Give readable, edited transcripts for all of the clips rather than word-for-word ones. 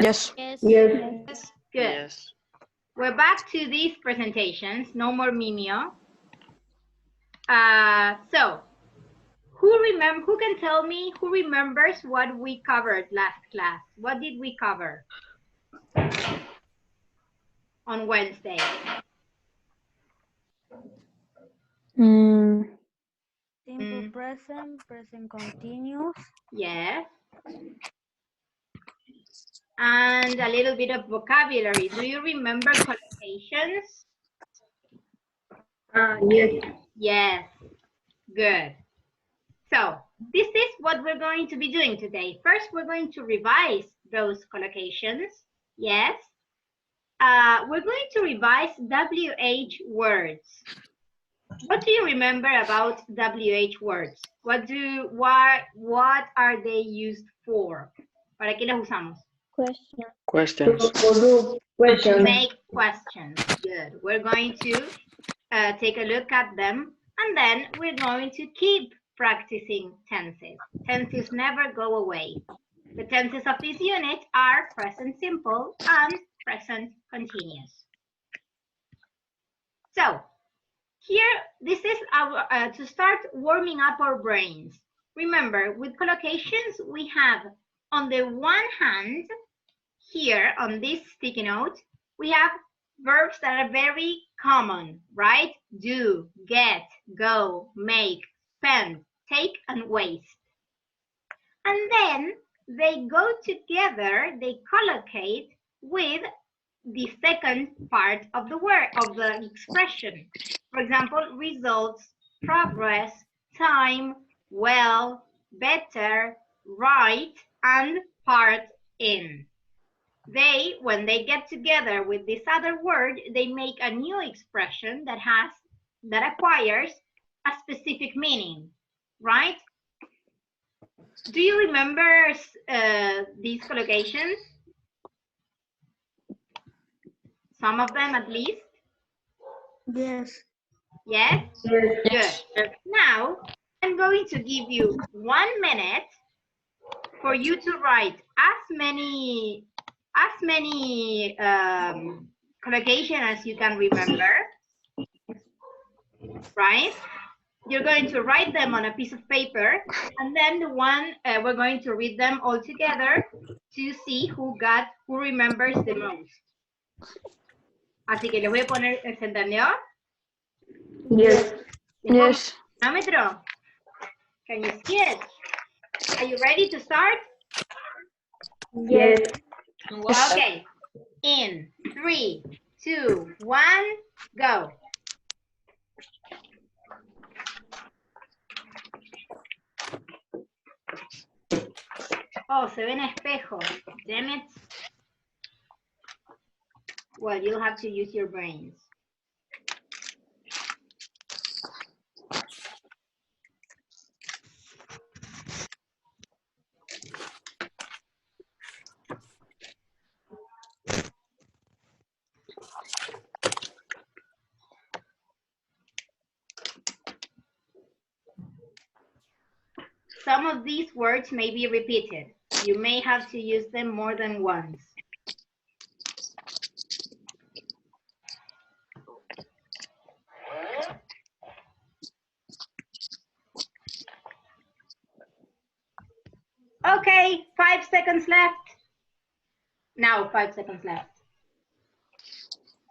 Yes. Yes. Yes. Good. Yes. We're back to these presentations. No more Mimeo. So, who can tell me, who remembers what we covered last class? What did we cover on Wednesday? Simple present, present continuous. Yes. And a little bit of vocabulary. Do you remember collocations? Yes. Yes. Good. So, this is what we're going to be doing today. First, we're going to revise those collocations. Yes. We're going to revise WH words. What do you remember about WH words? What are they used for? ¿Para qué las usamos? Questions. To Question. make questions. Good. We're going to take a look at them, and then we're going to keep practicing tenses. Tenses never go away. The tenses of this unit are present simple and present continuous. So, here, this is our to start warming up our brains. Remember, with collocations, we have on the one hand, here on this sticky note, we have verbs that are very common, right? Do, get, go, make, spend, take, and waste. And then they go together, they collocate with the second part of the word, of the expression. For example, results, progress, time, well, better, right, and part in. They, when they get together with this other word, they make a new expression that acquires a specific meaning, right? Do you remember these collocations? Some of them at least? Yes. Yes? Yes. Good. Now, I'm going to give you 1 minute for you to write as many collocations as you can remember, right? You're going to write them on a piece of paper, and then we're going to read them all together to see who remembers the most. Así que les voy a poner, ¿se entendió? Yes. Yes. Cronómetro. Can you see it? Are you ready to start? Yes. Okay. In 3, 2, 1, go. Oh, se ve en espejo. Damn it. Well, you'll have to use your brains. Some of these words may be repeated. You may have to use them more than once. Okay, 5 seconds left. Now 5 seconds left.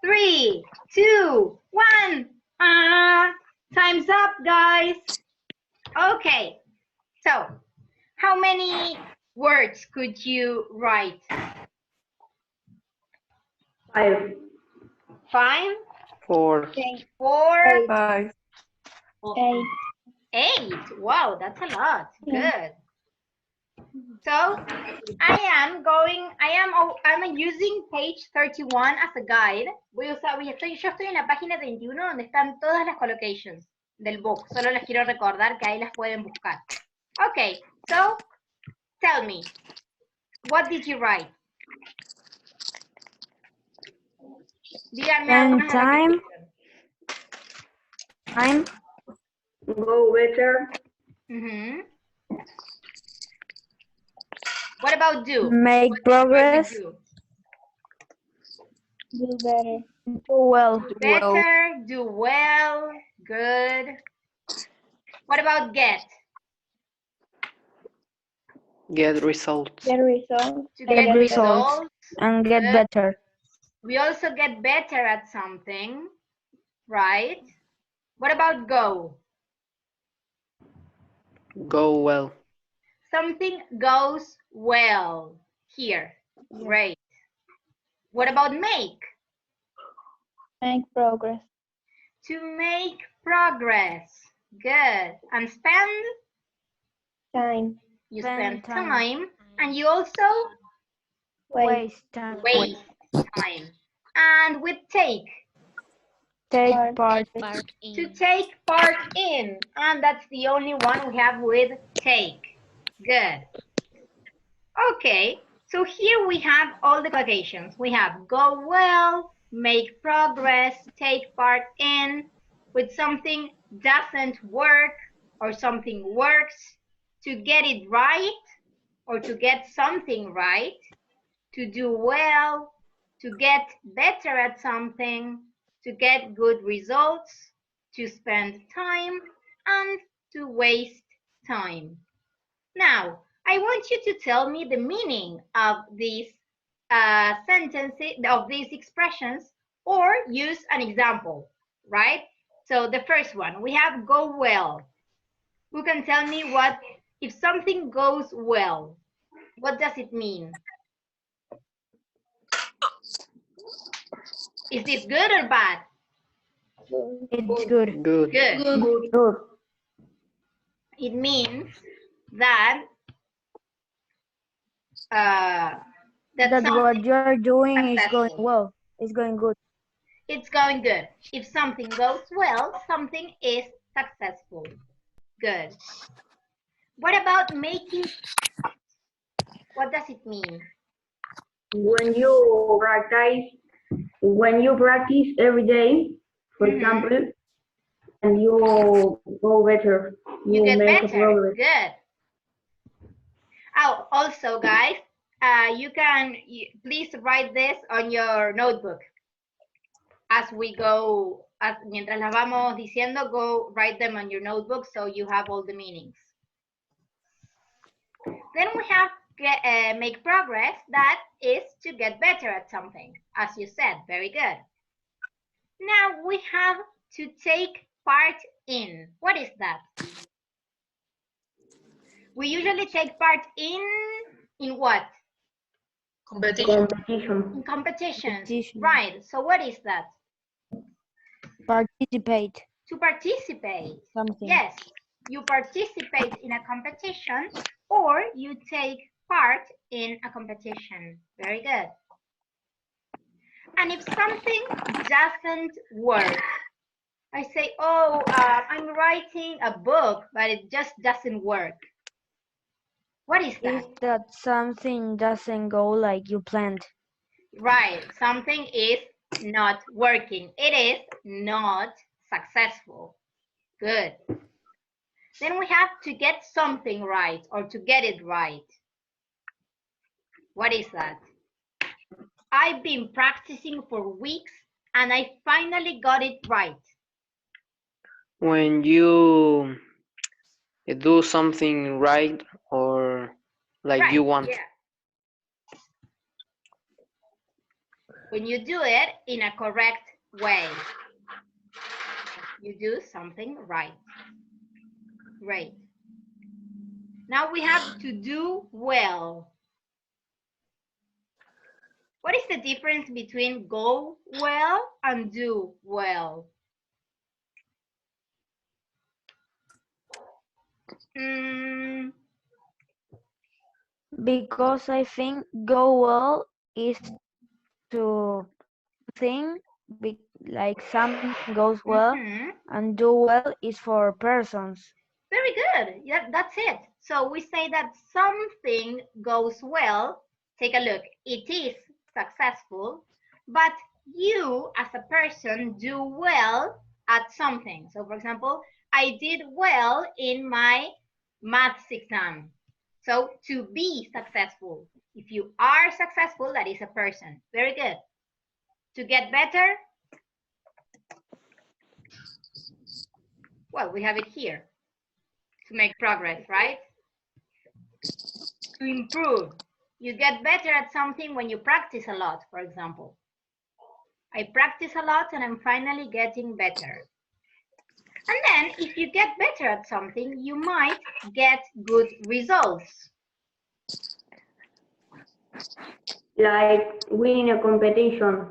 3, 2, 1. Time's up, guys. Okay, so how many words could you write? 5. 5? 4. 4? 5. 8. Wow, that's a lot. Good. So I'm using page 31 as a guide. Yo estoy en la página 31 donde están todas las collocations del book. Solo les quiero recordar que ahí las pueden buscar. Okay, so tell me, what did you write? Díganme algunas de las Time. que Time. Go better. What about do? Make What is progress. the verb Do better. Do well. do? Do better, do well, good. What about get? Get results. Get results. To get Get results. results. And get Good. better. We also get better at something, right? What about go? Go well. Something goes well here. Great. What about make? Make progress. To make progress. Good. And spend? Time. You Spend spend time. And you also Waste time. waste time. And with take? Take part. To take part in. And that's the only one we have with take. Good. Okay, so here we have all the collocations. We have go well, make progress, take part in, with something doesn't work or something works, to get it right or to get something right, to do well, to get better at something, to get good results, to spend time, and to waste time. Now, I want you to tell me the meaning of these sentences, of these expressions, or use an example, right? So the first one, we have go well. Who can tell me what, if something goes well, what does it mean? Is this good or bad? It's good. Good. Good. Good. It means that That what you're doing is going successful. well. It's going good. It's going good. If something goes well, something is successful. Good. What about making? What does it mean? When you practice every day, for example, and you go better, You get make better. progress. Good. Oh, also, guys, you can please write this on your notebook. As we go, mientras las vamos diciendo, go write them on your notebook so you have all the meanings. Then we have make progress, that is to get better at something, as you said, very good. Now we have to take part in. What is that? We usually take part in what? Competition. In competitions. Competition. Right, so what is that? Participate. To participate. Something. Yes, you participate in a competition or you take part in a competition. Very good. And if something doesn't work, I say, oh, I'm writing a book, but it just doesn't work. What is that? Is that something doesn't go like you planned? Right, something is not working. It is not successful. Good. Then we have to get something right or to get it right. What is that? I've been practicing for weeks and I finally got it right. When you do something right or like Right, you want. yeah. When you do it in a correct way. You do something right. Great. Now we have to do well. What is the difference between go well and do well? Because I think go well is to think like something goes well, and do well is for persons. Very good. Yeah, that's it. So we say that something goes well. Take a look. It is successful, but you as a person do well at something. So for example, I did well in my maths exam. So to be successful. If you are successful, that is a person. Very good. To get better, well, we have it here. To make progress, right? To improve. You get better at something when you practice a lot, for example. I practice a lot and I'm finally getting better. And then if you get better at something, you might get good results. Like winning a competition.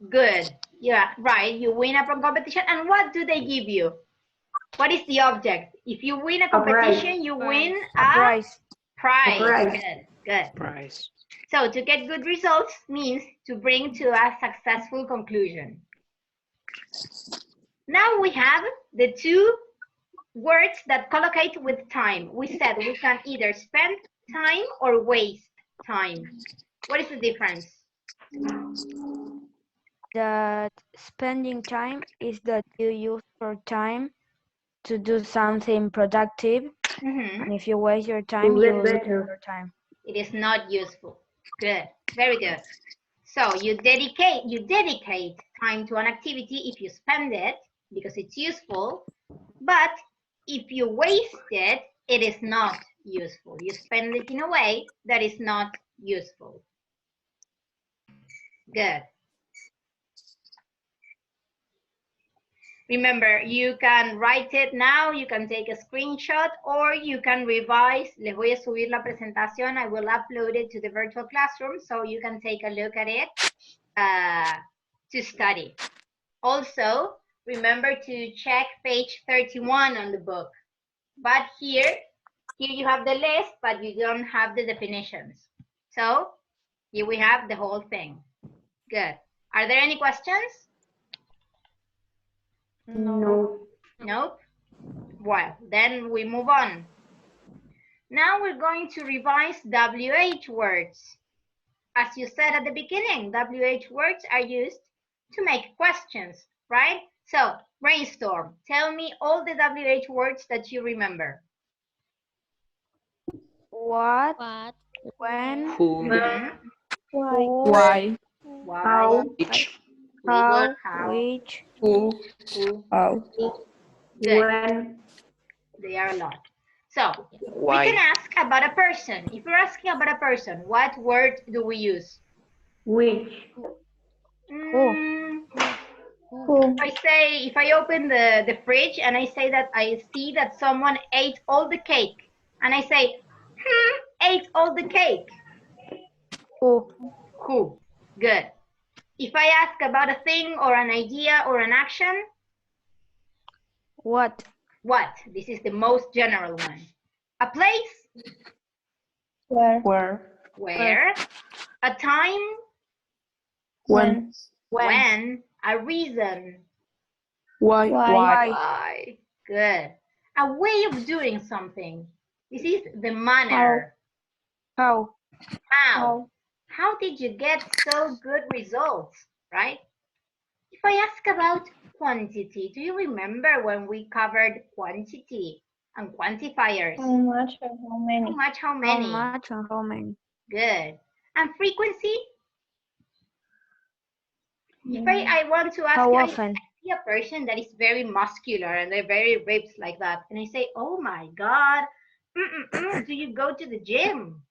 Good. Yeah, right. You win a competition. And what do they give you? What is the object? If you win a competition, you win a prize. prize. A prize. Good, good. Price. So to get good results means to bring to a successful conclusion. Now we have the two words that collocate with time. We said we can either spend time or waste time. What is the difference? That spending time is that you use your time to do something productive, and if you waste your time, To get you lose better. your time. It is not useful. Good, very good. So you dedicate time to an activity if you spend it because it's useful, but if you waste it, it is not useful. You spend it in a way that is not useful. Good. Remember, you can write it now, you can take a screenshot, or you can revise. Les voy a subir la presentación. I will upload it to the virtual classroom so you can take a look at it to study. Also, remember to check page 31 on the book. But here you have the list, but you don't have the definitions. So here we have the whole thing. Good. Are there any questions? No. Nope. Well, then we move on. Now we're going to revise WH words. As you said at the beginning, WH words are used to make questions, right? So brainstorm. Tell me all the WH words that you remember. What? When? Who? Why? Why? How? Which? How? How? Which? Who? Who? How? Good. When? They are a lot. So Why? we can ask about a person. If we're asking about a person, what word do we use? Which? Mm, if I open the fridge and I say that I see that someone ate all the cake, and I say, ate all the cake. Who? Who? Good. If I ask about a thing or an idea or an action, What? what? This is the most general one. A place? Where? Where? A time? When? When? A reason? Why? Why? Good. A way of doing something. This is the manner. How? How? How did you get so good results, right? If I ask about quantity, do you remember when we covered quantity and quantifiers? How much or how many? How much, how How many? much and how many? Good. And frequency? If I want to ask How you, often? I see a person that is very muscular and they're very ripped like that, and I say, oh my God, do you go to the gym?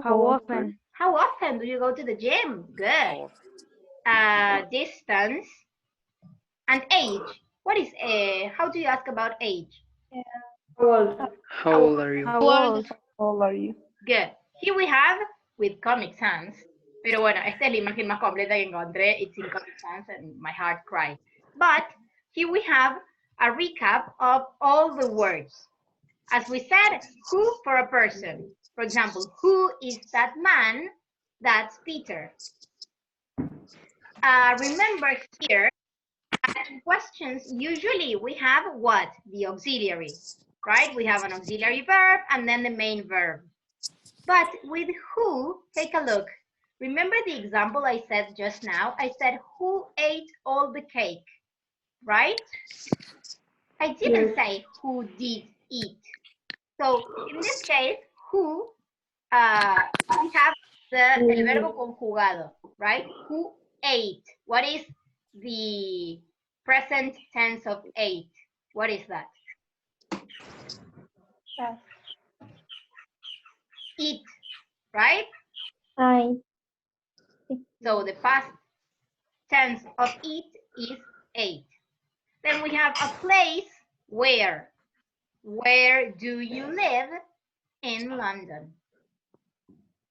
How often? How often do you go to the gym? Good. Distance and age. What is how do you ask about age? How old? How old are you? How old? How old are you? Good. Here we have with Comic Sans. Pero bueno, esta es la imagen más completa que encontré. It's in Comic Sans and my heart cried. But here we have a recap of all the words. As we said, who for a person. For example, who is that man? That's Peter. Remember here, in questions, usually we have what? The auxiliary, right? We have an auxiliary verb and then the main verb. But with who, take a look. Remember the example I said just now? I said, who ate all the cake, right? I didn't say who did eat. So in this case, who, we have el verbo conjugado, right? Who ate? What is the present tense of ate? What is that? Yes. Eat, right? I. So the past tense of eat is ate. Then we have a place where. Where do you live? In London.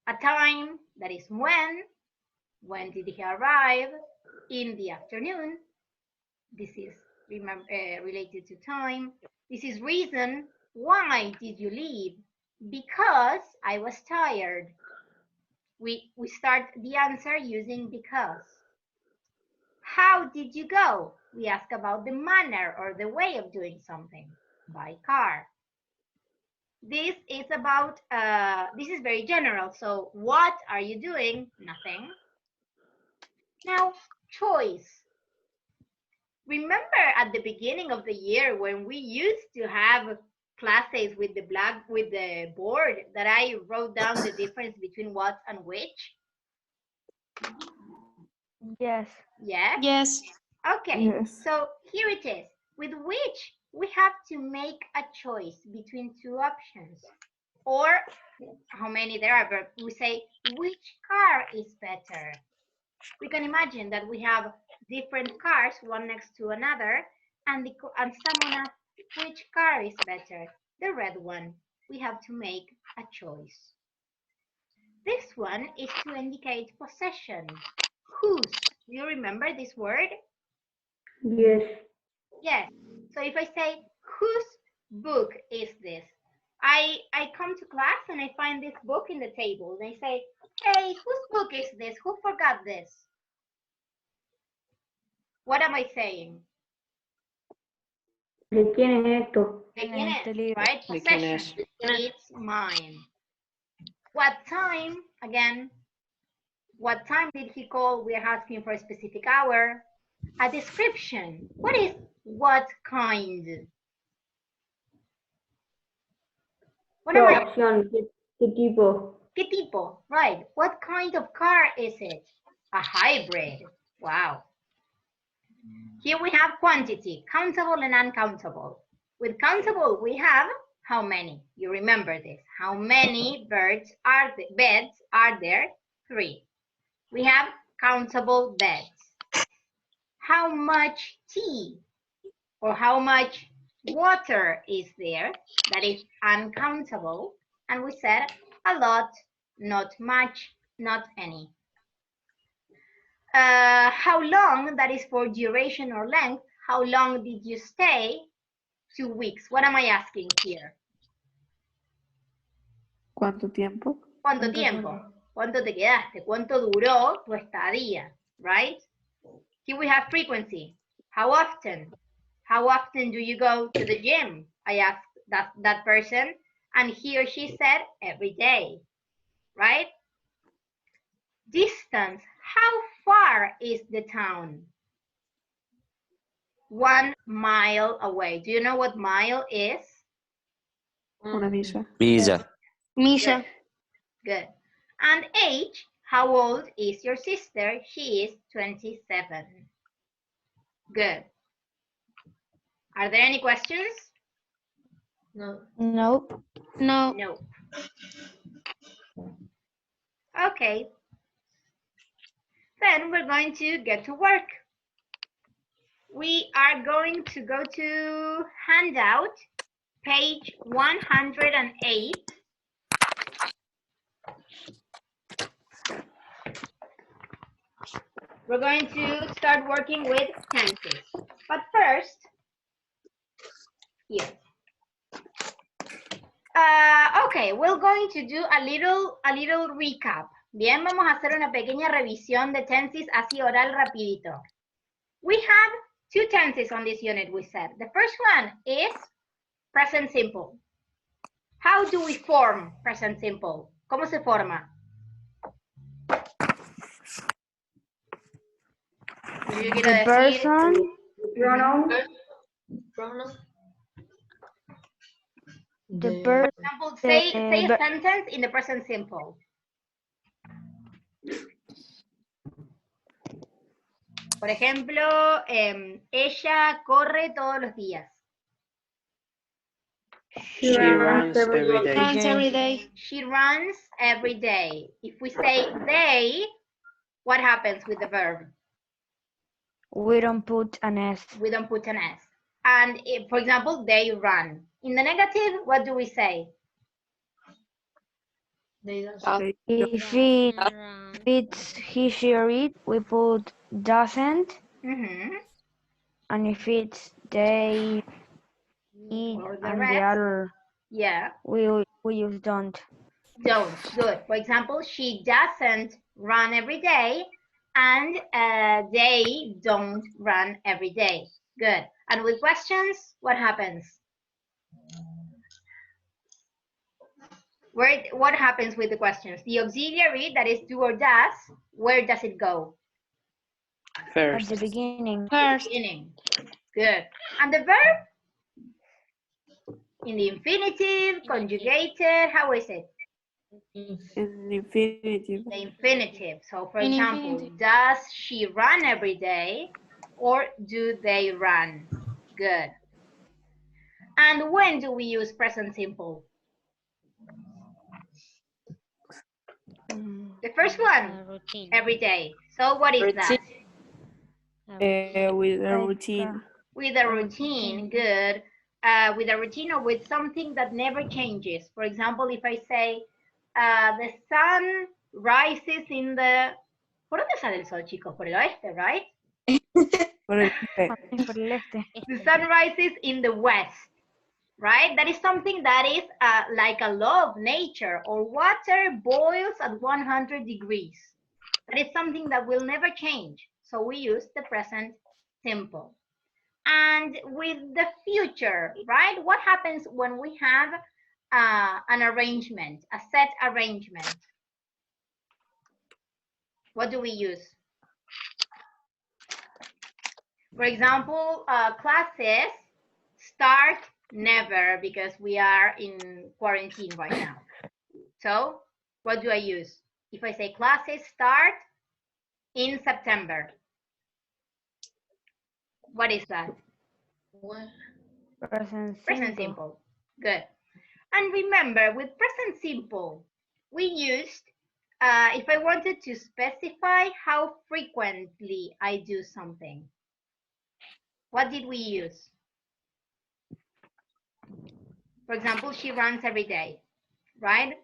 A time, that is when. When did he arrive? In the afternoon. This is related to time. This is reason. Why did you leave? Because I was tired. We start the answer using because. How did you go? We ask about the manner or the way of doing something. By car. This is about, this is very general. So what are you doing? Nothing. Now, choice. Remember at the beginning of the year when we used to have classes with the board that I wrote down the difference between what and which? Yes. Yes? Yes. Okay, Yes. so here it is. With which we have to make a choice between two options. Or how many there are, but we say which car is better. We can imagine that we have different cars, one next to another, and someone asks which car is better. The red one. We have to make a choice. This one is to indicate possession. Whose? Do you remember this word? Yes. Yes. So if I say, whose book is this? I come to class and I find this book in the table. And I say, hey, whose book is this? Who forgot this? What am I saying? ¿De quién es esto? ¿De quién Este es? libro. Right? ¿De quién Possession. It's mine. What time? Again, what time did he call? We are asking for a specific hour. A description. What is what kind? What am I? Opción. ¿Qué tipo? ¿Qué tipo? Right. What kind of car is it? A hybrid. Wow. Here we have quantity, countable and uncountable. With countable, we have how many? You remember this. How many beds are there? 3. We have countable beds. How much tea or how much water is there? That is uncountable. And we said a lot, not much, not any. How long? That is for duration or length. How long did you stay? 2 weeks. What am I asking here? ¿Cuánto tiempo? ¿Cuánto tiempo? ¿Cuánto te quedaste? ¿Cuánto duró tu estadía? Right? Here we have frequency. How often? How often do you go to the gym? I asked that person, and he or she said every day. Right? Distance. How far is the town? 1 mile away. Do you know what mile is? Una milla. Milla. Good. Good. And age, how old is your sister? She is 27. Good. Are there any questions? No. Nope. No. No. Okay. Then we're going to get to work. We are going to go to handout, page 108. We're going to start working with tenses. But first, here. Okay, we're going to do a little recap. Bien, vamos a hacer una pequeña revisión de tenses así oral rapidito. We have 2 tenses on this unit, we said. The first one is present simple. How do we form present simple? ¿Cómo se forma? Yo quiero The decir person, Pronoun. Pronoun. The The- person. For example, say a but- sentence in the present simple. Por ejemplo, ella corre todos los días. She runs every day. every day. She runs every day. If we say they, what happens with the verb? We don't put an S. We don't put an S. And if, for example, they run. In the negative, what do we say? They don't. If it's he, she, or it, we put doesn't. Mhm. And if it's they, it, Or the and the rest. other, Yeah, we use don't. don't. Good. For example, she doesn't run every day, and they don't run every day. Good. And with questions, what happens? What happens with the questions? The auxiliary, that is do or does, where does it go? At First. the beginning. Beginning. Good. And the verb? In the infinitive, conjugated, how is it? In infinitive. The infinitive. So for example, does she run every day or do they run? Good. And when do we use present simple? The first one, Routine. every day. So what is that? With a routine. With a routine, good. With a routine or with something that never changes. For example, if I say, the sun rises in the... ¿Por dónde sale el sol, chicos? Por el oeste, right? Por el este. Por el este. The sun rises in the west, right? That is something that is like a law of nature, or water boils at 100 degrees. That is something that will never change. So we use the present simple. And with the future, right? What happens when we have an arrangement, a set arrangement? What do we use? For example, classes start never because we are in quarantine right now. So what do I use? If I say classes start in September, what is that? What? Present Present simple. Good. And remember, with present simple, we used, if I wanted to specify how frequently I do something, what did we use? For example, she runs every day, right?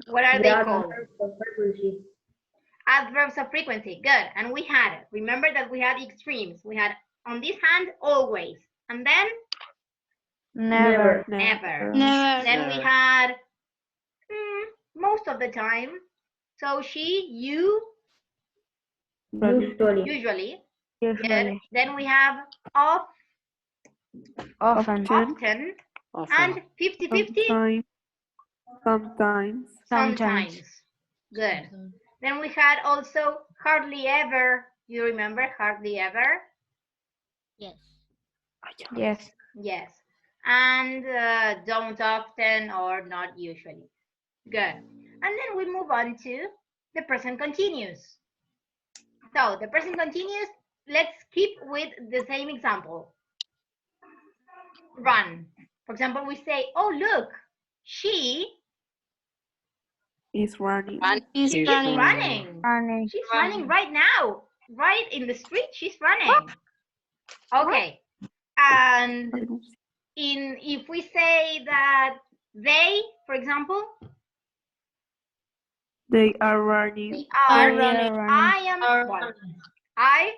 What are they called? Adverbs of frequency. Good. And we had, remember that we had extremes. We had on this hand, always. And then? Never. Never. Never. Then we had most of the time. So she, you, Usually. usually. Good. Usually. Then we have often, Often. and 50-50. Sometimes. Sometimes. Good. Then we had also hardly ever. You remember hardly ever? Yes. Yes. Yes. And don't often or not usually. Good. And then we move on to the present continuous. So the present continuous, let's keep with the same example. Run. For example, we say, oh, look, she Is running. is running. Running. She's running right now. Right in the street, she's running. Okay. And if we say that they, for example, They are running. they are They are running. running. I am what? I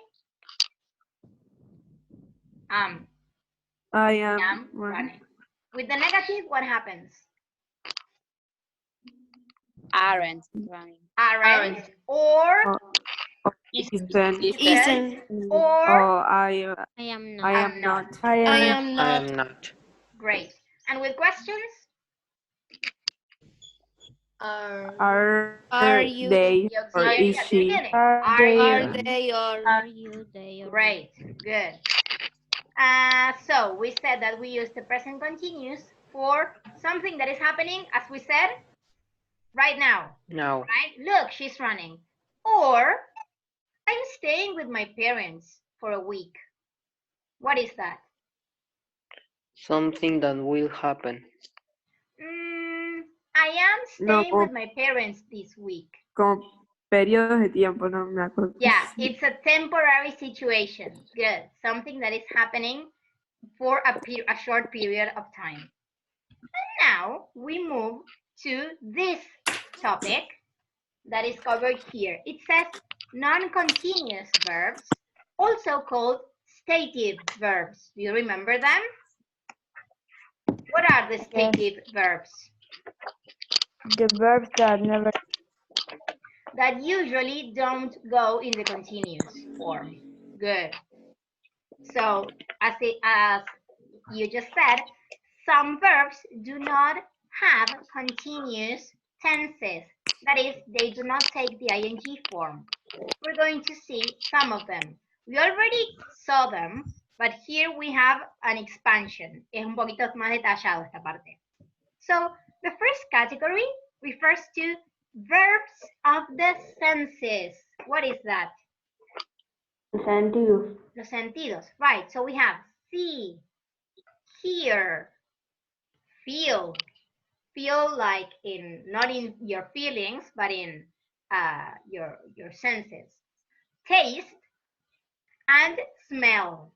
I am am running. running. With the negative, what happens? Aren't running. Aren't or Isn't. or Oh, I am not. I am not. I am. I am not. great. And with questions, Are you- they the or auxiliary is at the she? beginning. Are Are they- you? Are you? They are. Great. Good. So we said that we use the present continuous for something that is happening, as we said, right now. Now. Right? Look, she's running. Or I'm staying with my parents for a week. What is that? Something that will happen. I am No, staying with my parents this week. Con periodos de tiempo, no me acuerdo. Yeah, it's a temporary situation. Good. Something that is happening for a short period of time. And now we move to this topic that is covered here. It says non-continuous verbs, also called stative verbs. Do you remember them? What are the stative verbs? The verbs that never. That usually don't go in the continuous form. Good. So, as you just said, some verbs do not have continuous tenses. That is, they do not take the ing form. We're going to see some of them. We already saw them, but here we have an expansion. Es un poquito más detallado esta parte. So, the first category refers to verbs of the senses. What is that? Sentidos. Los sentidos. Right. So we have see, hear, feel. Feel like in, not in your feelings, but in your senses. Taste and smell.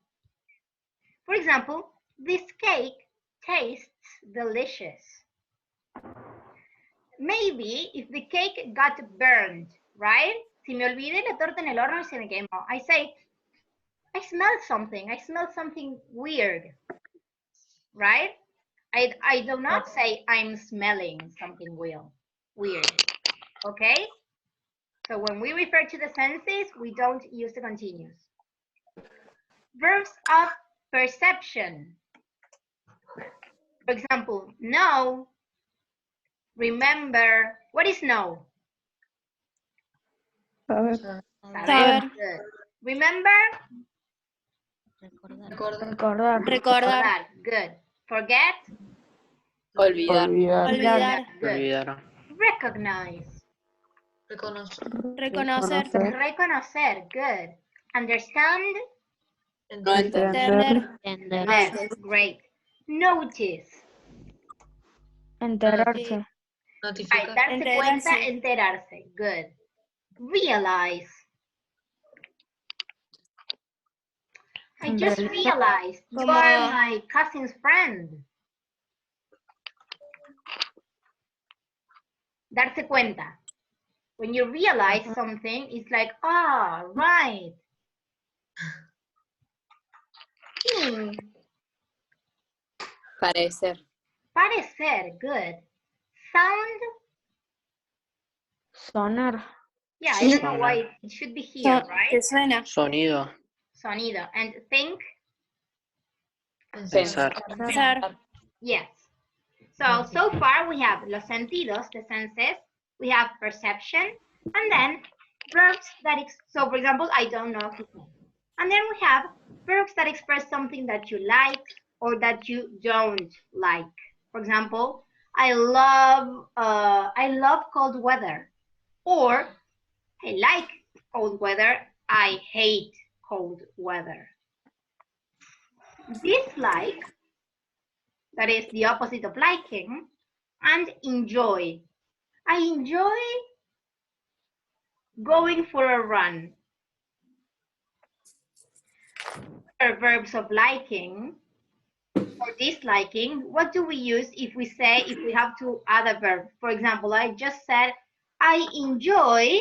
For example, this cake tastes delicious. Maybe if the cake got burned, right? Si me olvidé la torta en el horno y se me quemó. I say, I smell something. I smell something weird, right? I do not say I'm smelling something weird, okay? So when we refer to the senses, we don't use the continuous. Verbs of perception. For example, know, remember. What is know? Saber. Saber. Good. Remember? Recordar. Recordar. Good. Forget? Olvidar. Olvidar. Good. Olvidar. Recognize. Reconocer. Reconocer. Good. Understand? No entender. Yes. Great. Notice. Enterarse. Right. Darse cuenta, enterarse. Good. Realize. I just realized you are my cousin's friend. Darse cuenta. When you realize something, it's like, ah, right. Think. Parecer. Parecer, good. Sound. Sonar. Yeah, I don't know why it should be here, right? Sonido. Sonido. And think. Pensar. Yes. So far we have los sentidos, the senses, we have perception, and then verbs that, so for example, I don't know his name. And then we have verbs that express something that you like or that you don't like. For example, I love cold weather, or I like cold weather, I hate cold weather. Dislike, that is the opposite of liking, and enjoy. I enjoy going for a run. Verbs of liking or disliking, what do we use if we have to add a verb? For example, I just said, I enjoy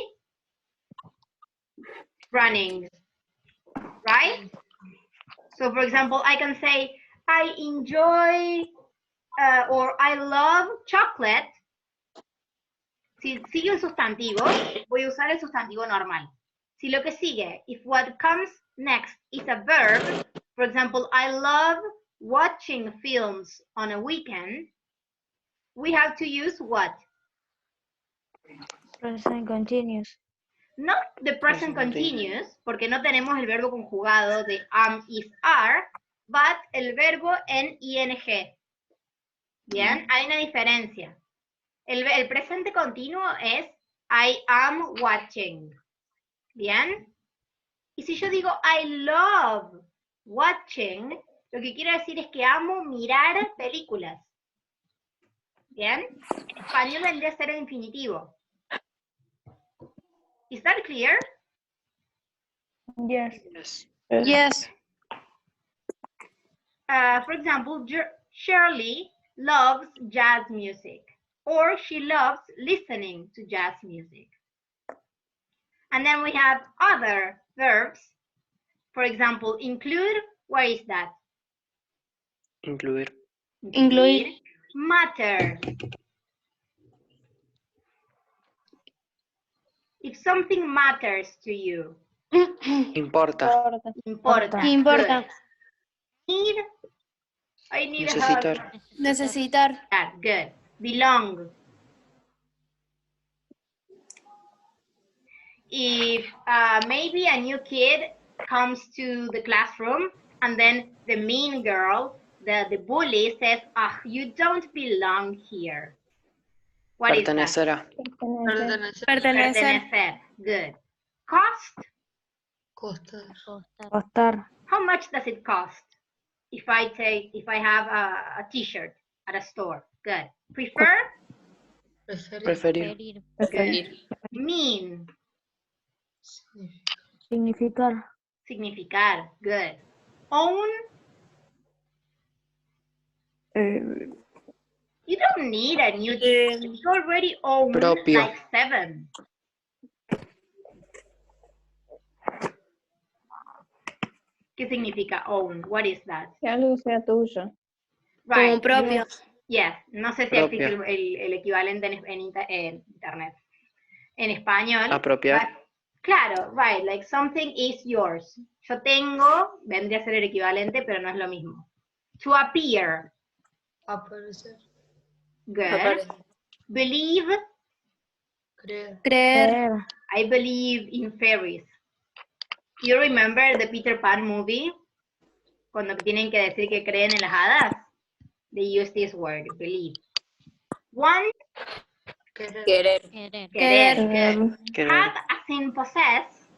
running, right? So for example, I can say, I enjoy or I love chocolate. Si sigue un sustantivo, voy a usar el sustantivo normal. Si lo que sigue, if what comes next is a verb, for example, I love watching films on a weekend, we have to use what? Present continuous. Not the present continuous, porque no tenemos el verbo conjugado de am, is, are. but el verbo en ing. Bien, hay una diferencia. El presente continuo es I am watching. Bien. Y si yo digo I love watching, lo que quiero decir es que amo mirar películas. Bien. En español vendría a ser el infinitivo. Is that clear? Yes. Yes. Yes. For example, Shirley loves jazz music, or she loves listening to jazz music. And then we have other verbs. For example, include, where is that? Incluir. Incluir. Matter. If something matters to you, Importa. importa. Importa. Good. Need, I need Necesitar. help. Necesitar. Good. Belong. If maybe a new kid comes to the classroom and then the mean girl, the bully says, ah, you don't belong here. What is that? Pertenecerá. Pertenecer. Pertenecer. Good. Cost? Costa. Costar. How much does it cost if I have a t-shirt at a store? Good. Prefer? Preferir. Good. Mean? Significar. Significar. Good. Own? You don't need a new t-shirt. You already own Propio. like 7. ¿Qué significa own? What is that? Que algo sea tuyo. Como propio. Yes. No sé si Propio. existe el equivalente en internet. En español. Apropiar. Claro, right, like something is yours. Yo tengo, vendría a ser el equivalente, pero no es lo mismo. To appear. Aparecer. Good. Aparecer. Believe. Creer. Creer. I believe in fairies. You remember the Peter Pan movie? Cuando tienen que decir que creen en las hadas. They use this word, believe. Want. Querer. Querer. Querer. Querer. Good. Querer. Have as in possess.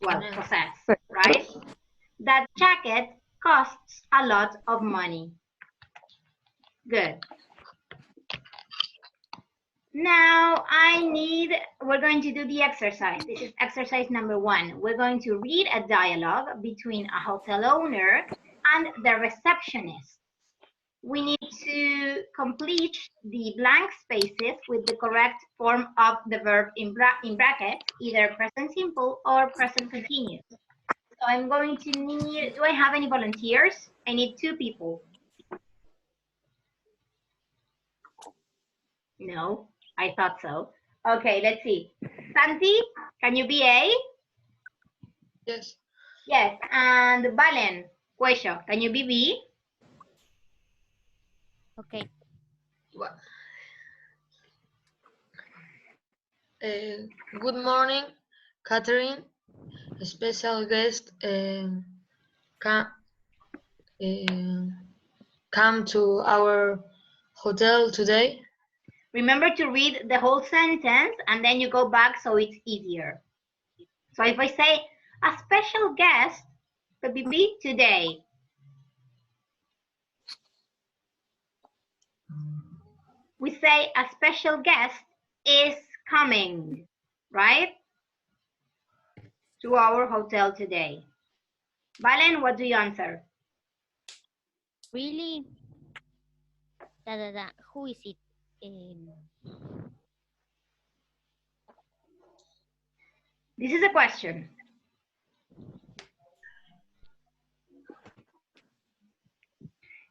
Well, Tener. possess, right? That jacket costs a lot of money. Good. Now we're going to do the exercise. This is exercise number 1. We're going to read a dialogue between a hotel owner and the receptionist. We need to complete the blank spaces with the correct form of the verb in brackets, either present simple or present continuous. So I'm going to need, do I have any volunteers? I need 2 people. No, I thought so. Okay, let's see. Santi, can you be A? Yes. Yes, and Valen, Cuello, can you be B? Okay. What? Good morning, Catherine. A special guest come to our hotel today. Remember to read the whole sentence and then you go back so it's easier. So if I say a special guest, could be today. We say a special guest is coming, right? To our hotel today. Valen, what do you answer? Really? Who is it? This is a question.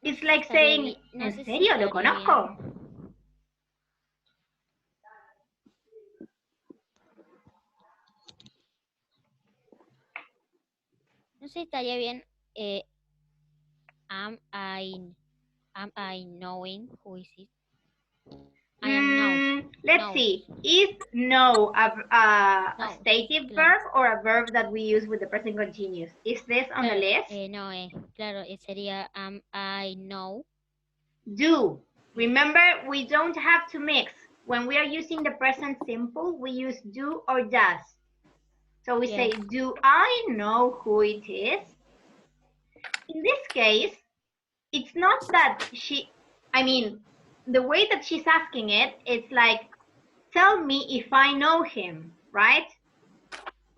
It's like saying, ¿en serio lo conozco? No sé, estaría bien. Am I knowing who is it? I am now. Let's No. see. Is no a No, stative claro. verb or a verb that we use with the present continuous? Is this on the Claro, list? no, claro, sería I know. Do. Remember, we don't have to mix. When we are using the present simple, we use do or does. So we say, Yes. do I know who it is? In this case, it's not that the way that she's asking it, it's like, tell me if I know him, right?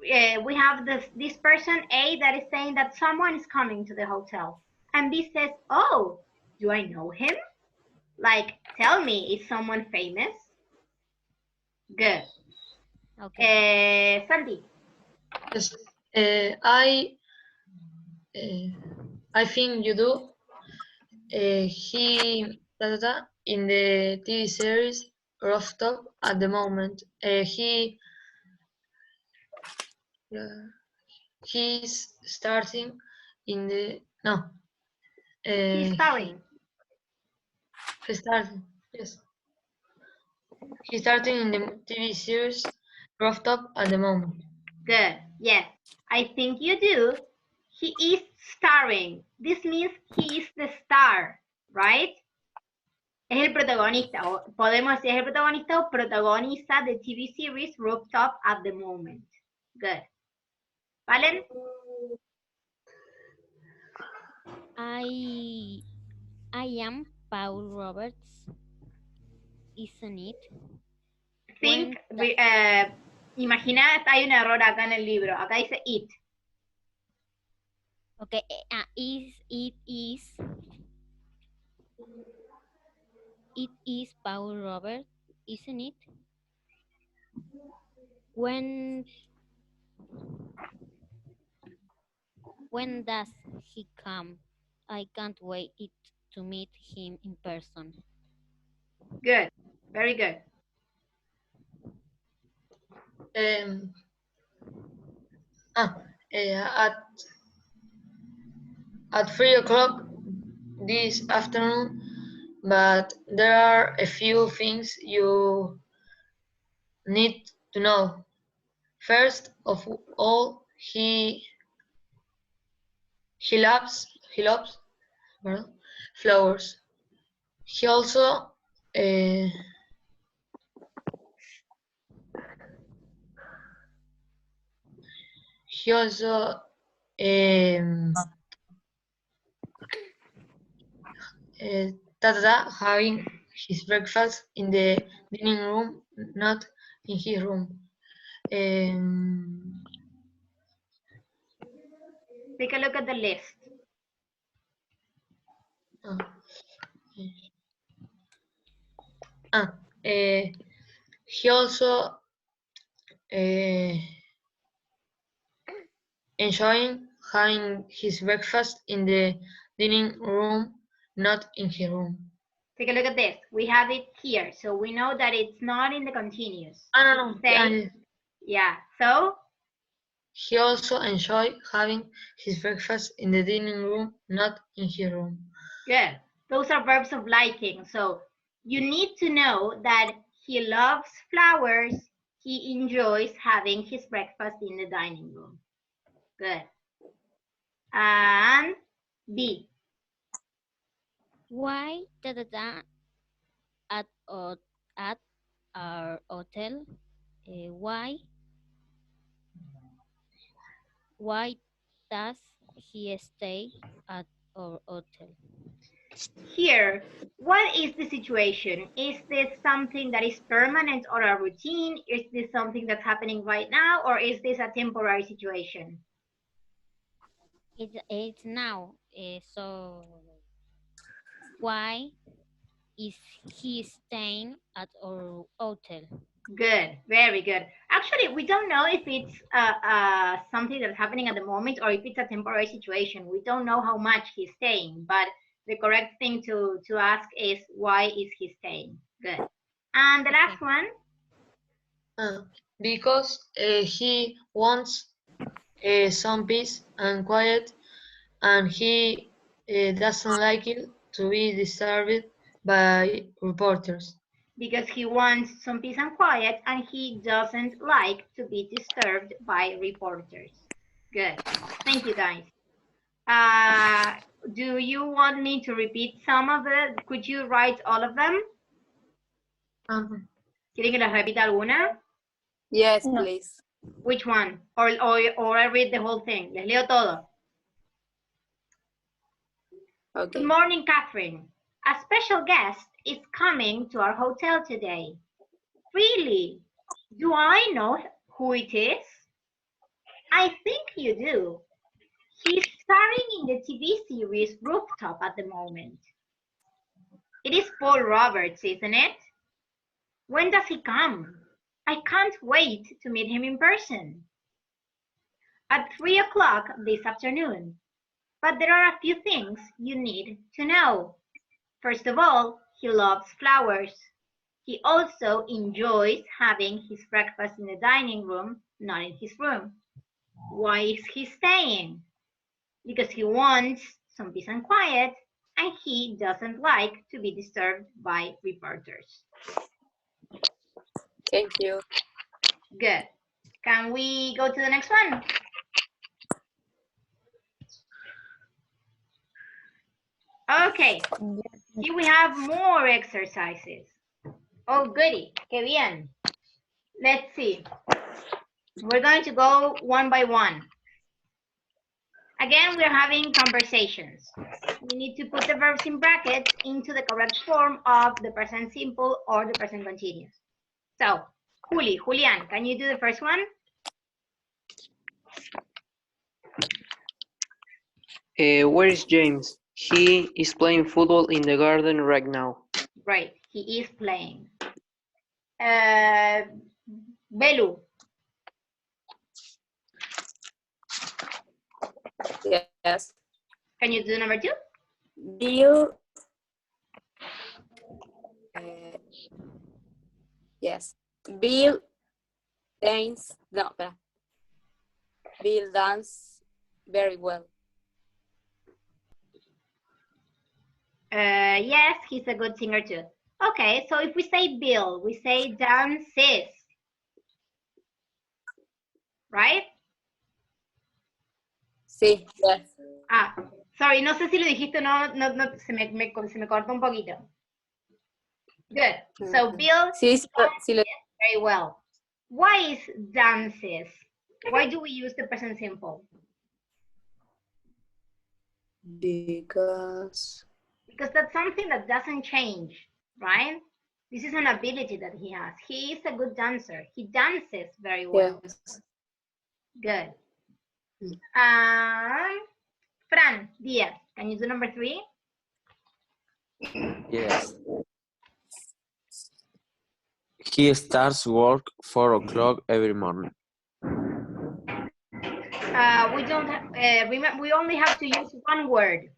We have this person A that is saying that someone is coming to the hotel. And B says, oh, do I know him? Like, tell me, is someone famous? Good. Okay. Sandy. Yes. I think you do. He in the TV series Rooftop at the moment. He's starting in the no. He's starring. He's starting. Yes. He's starting in the TV series Rooftop at the moment. Good. Yes. I think you do. He is starring. This means he is the star, right? Es el protagonista. O podemos decir es el protagonista o protagoniza the TV series Rooftop at the moment. Good. Valen? I am Paul Roberts, isn't it? Think, imagina, hay un error acá en el libro. Acá dice it. Okay, it is Paul Roberts, isn't it? When does he come? I can't wait to meet him in person. Good. Very good. At 3 o'clock this afternoon, but there are a few things you need to know. First of all, he loves flowers. He also having his breakfast in the dining room, not in his room. Take a look at the list. He also enjoying having his breakfast in the dining room, not in his room. Take a look at this. We have it here, so we know that it's not in the continuous. No. Yeah, so? He also enjoyed having his breakfast in the dining room, not in his room. Good. Those are verbs of liking. So you need to know that he loves flowers. He enjoys having his breakfast in the dining room. Good. And B. Why at our hotel? Why does he stay at our hotel? Here, what is the situation? Is this something that is permanent or a routine? Is this something that's happening right now, or is this a temporary situation? It's now. So why is he staying at our hotel? Good, very good. Actually, we don't know if it's something that's happening at the moment or if it's a temporary situation. We don't know how much he's staying, but the correct thing to ask is why is he staying? Good. And the last one? Because he wants some peace and quiet, and he doesn't like it to be disturbed by reporters. because he wants some peace and quiet and he doesn't like to be disturbed by reporters. Good. Thank you, guys. Do you want me to repeat some of it? Could you write all of them? ¿Quieren que les repita alguna? Yes, please. Which one? Or I read the whole thing. Les leo todo. Okay. Good morning, Catherine. A special guest is coming to our hotel today. Really? Do I know who it is? I think you do. He's starring in the TV series Rooftop at the moment. It is Paul Roberts, isn't it? When does he come? I can't wait to meet him in person. At 3 o'clock this afternoon. But there are a few things you need to know. First of all, he loves flowers. He also enjoys having his breakfast in the dining room, not in his room. Why is he staying? Because he wants some peace and quiet, and he doesn't like to be disturbed by reporters. Thank you. Good. Can we go to the next one? Okay, here we have more exercises. Oh, goody, que bien. Let's see. We're going to go one by one. Again, we're having conversations. We need to put the verbs in brackets into the correct form of the present simple or the present continuous. So, Julian, can you do the first one? Where is James? He is playing football in the garden right now. Right, he is playing. Belu. Yes. Can you do number 2? Bill. Yes. Bill dance. No, espera. Bill dance very well. Yes, he's a good singer too. Okay, so if we say Bill, we say dances. Right? Sí, yes. Ah, sorry, no sé si lo dijiste o no, se me cortó un poquito. Good. So Bill Sí, sí, dances very well. Why is dances? Why do we use the present simple? Because that's something that doesn't change, right? This is an ability that he has. He is a good dancer. He dances very well. yes. Good. Fran Diaz, can you do number 3? Yes. He starts work 4 o'clock every morning. We don't remember. We only have to use one word.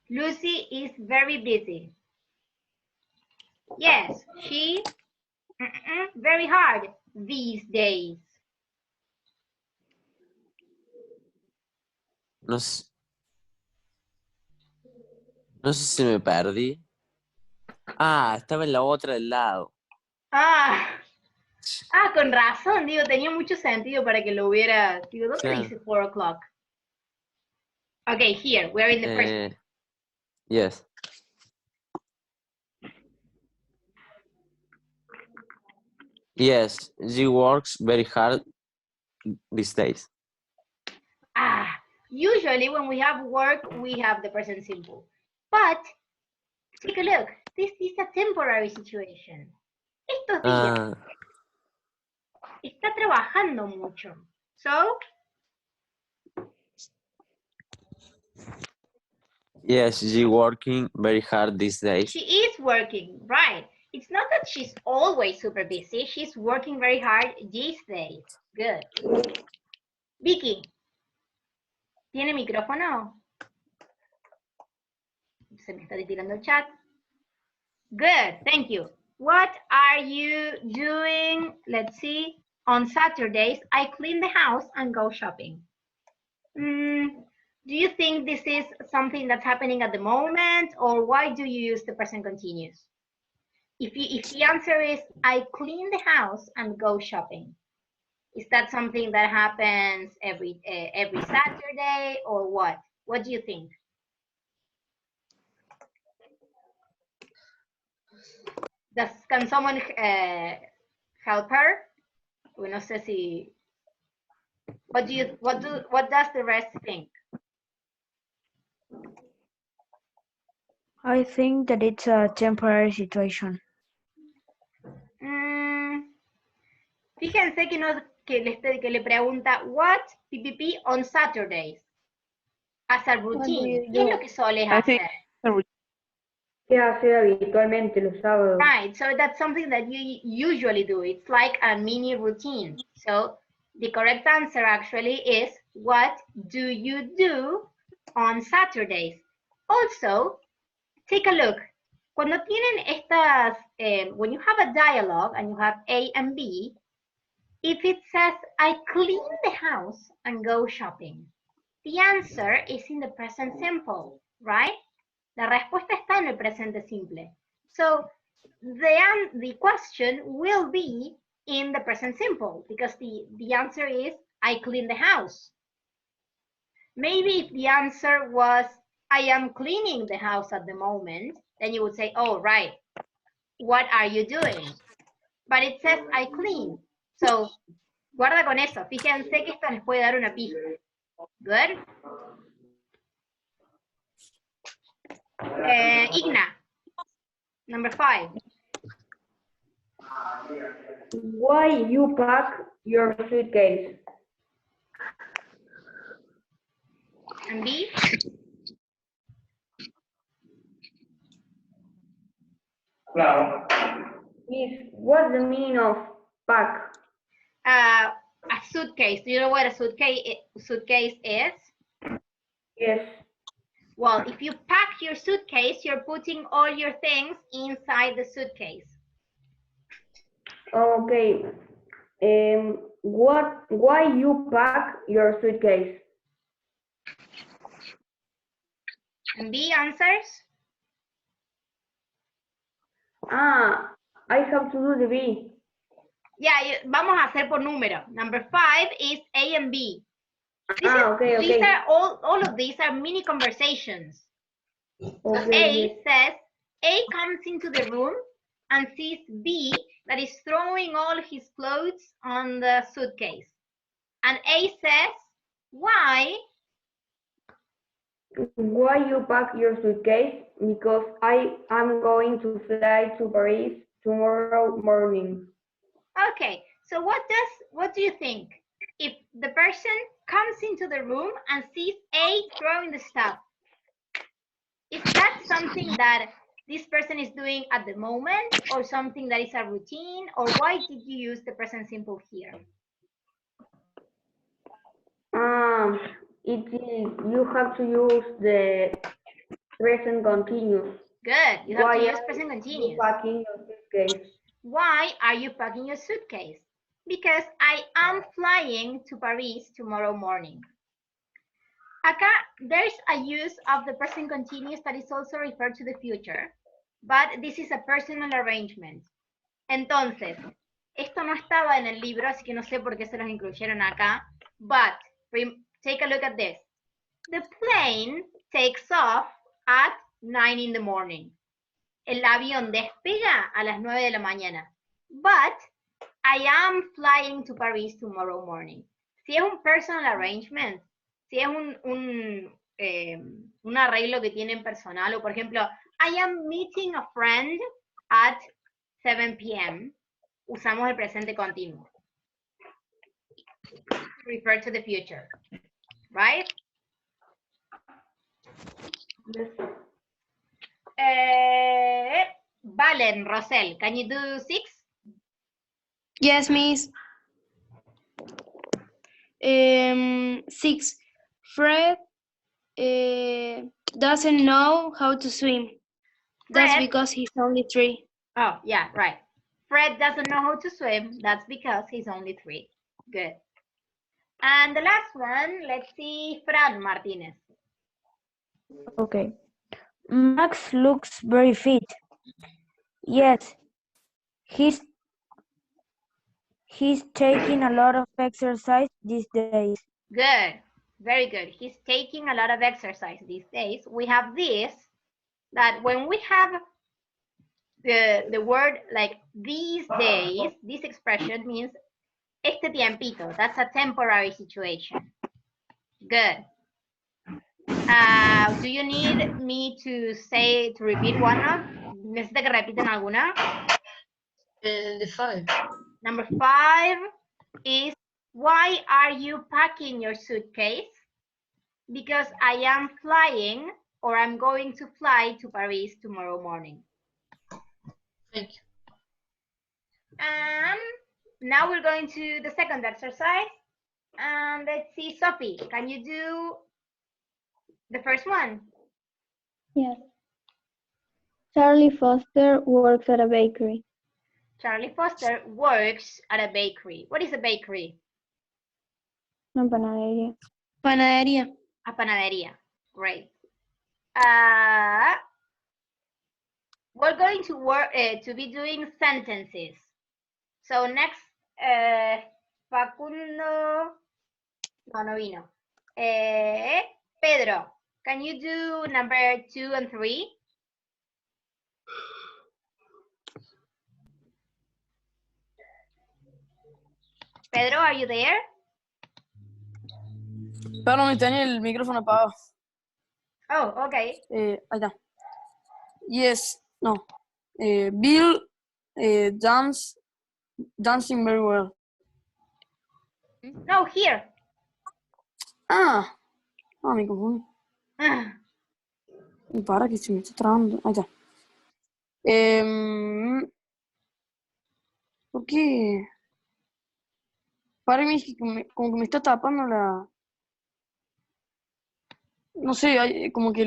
Lucy is very busy. Yes, she very hard these days. No sé si me perdí. Ah, estaba en la otra del lado. Con razón, digo, tenía mucho sentido para que lo hubiera. Digo, ¿dónde dice 4 o'clock? Okay, here, we're in the present. Yes. Yes, she works very hard these days. Usually when we have work, we have the present simple. But, take a look. This is a temporary situation. Estos días está trabajando mucho. So? Yes, she's working very hard these days. She is working, right. It's not that she's always super busy. She's working very hard these days. Good. Vicky. ¿Tiene micrófono? Se me está tirando el chat. Good, thank you. What are you doing? Let's see. On Saturdays, I clean the house and go shopping. Do you think this is something that's happening at the moment, or why do you use the present continuous? If the answer is I clean the house and go shopping, is that something that happens every Saturday or what? What do you think? Can someone help her? We no sé si. What does the rest think? I think that it's a temporary situation. Fíjense que le pregunta what PPP on Saturdays as a routine. ¿Qué es lo que soles hacer? ¿Qué hacer habitualmente los sábados? Right, so that's something that you usually do. It's like a mini routine. So the correct answer actually is what do you do on Saturdays? Also, take a look. Cuando tienen estas, when you have a dialogue and you have A and B, if it says, I clean the house and go shopping, the answer is in the present simple, right? La respuesta está en el presente simple. So the question will be in the present simple because the answer is, I clean the house. Maybe if the answer was, I am cleaning the house at the moment, then you would say, oh, right, what are you doing? But it says, I clean. So, guarda con eso. Fíjense que esto les puede dar una pista. Good? Igna, number 5. Why you pack your suitcase? And B? Miss, what's the meaning of pack? A suitcase. Do you know what a suitcase is? Yes. Well, if you pack your suitcase, you're putting all your things inside the suitcase. Okay. Why you pack your suitcase? And B answers? I have to do the B. Yeah, vamos a hacer por número. Number 5 is A and B. Okay. These are all of these are mini conversations. Okay. A says, A comes into the room and sees B that is throwing all his clothes on the suitcase. And A says, why? Why you pack your suitcase? Because I am going to fly to Paris tomorrow morning. Okay, so what do you think? If the person comes into the room and sees A throwing the stuff, is that something that this person is doing at the moment or something that is a routine, or why did you use the present simple here? You have to use the present continuous. Good, you have to use present continuous. Packing your suitcase? Why are you packing your suitcase? Because I am flying to Paris tomorrow morning. Acá, there's a use of the present continuous that is also referred to the future, but this is a personal arrangement. Entonces, esto no estaba en el libro, así que no sé por qué se los incluyeron acá, but take a look at this. The plane takes off at 9 in the morning. El avión despega a las 9 de la mañana. But I am flying to Paris tomorrow morning. Si es un personal arrangement, si es un arreglo que tienen personal, o por ejemplo, I am meeting a friend at 7 p.m., usamos el presente continuo. Refer to the future, right? Yes. Valen, Rosel, can you do 6? Yes, Miss. 6. Fred doesn't know how to swim. That's because he's only 3. Oh, yeah, right. Fred doesn't know how to swim. That's because he's only 3. Good. And the last one, let's see, Fran Martinez. Okay. Max looks very fit. Yes, he's taking a lot of exercise these days. Good. Very good. He's taking a lot of exercise these days. We have this, that when we have the word like these days, this expression means este tiempito. That's a temporary situation. Good. Do you need me to repeat one of? ¿Necesita que repiten alguna? The 5. Number 5 is, why are you packing your suitcase? Because I am flying, or I'm going to fly to Paris tomorrow morning. Thank you. Now we're going to the second exercise. And let's see, Sophie, can you do the first one? Yes. Charlie Foster works at a bakery. Charlie Foster works at a bakery. What is a bakery? Una panadería. Panadería. A panadería. Great. We're going to work to be doing sentences. So next, Facundo, no vino. Pedro, can you do number 2 and 3? Pedro, are you there? Perdón, tenía el micrófono apagado. Oh, okay. Ahí está. Yes, no. Bill dancing very well. No, here. Me confundí. Y para que se me está trabando. Ahí está. ¿Por qué? Para mí es que como que me está tapando la... No sé, como que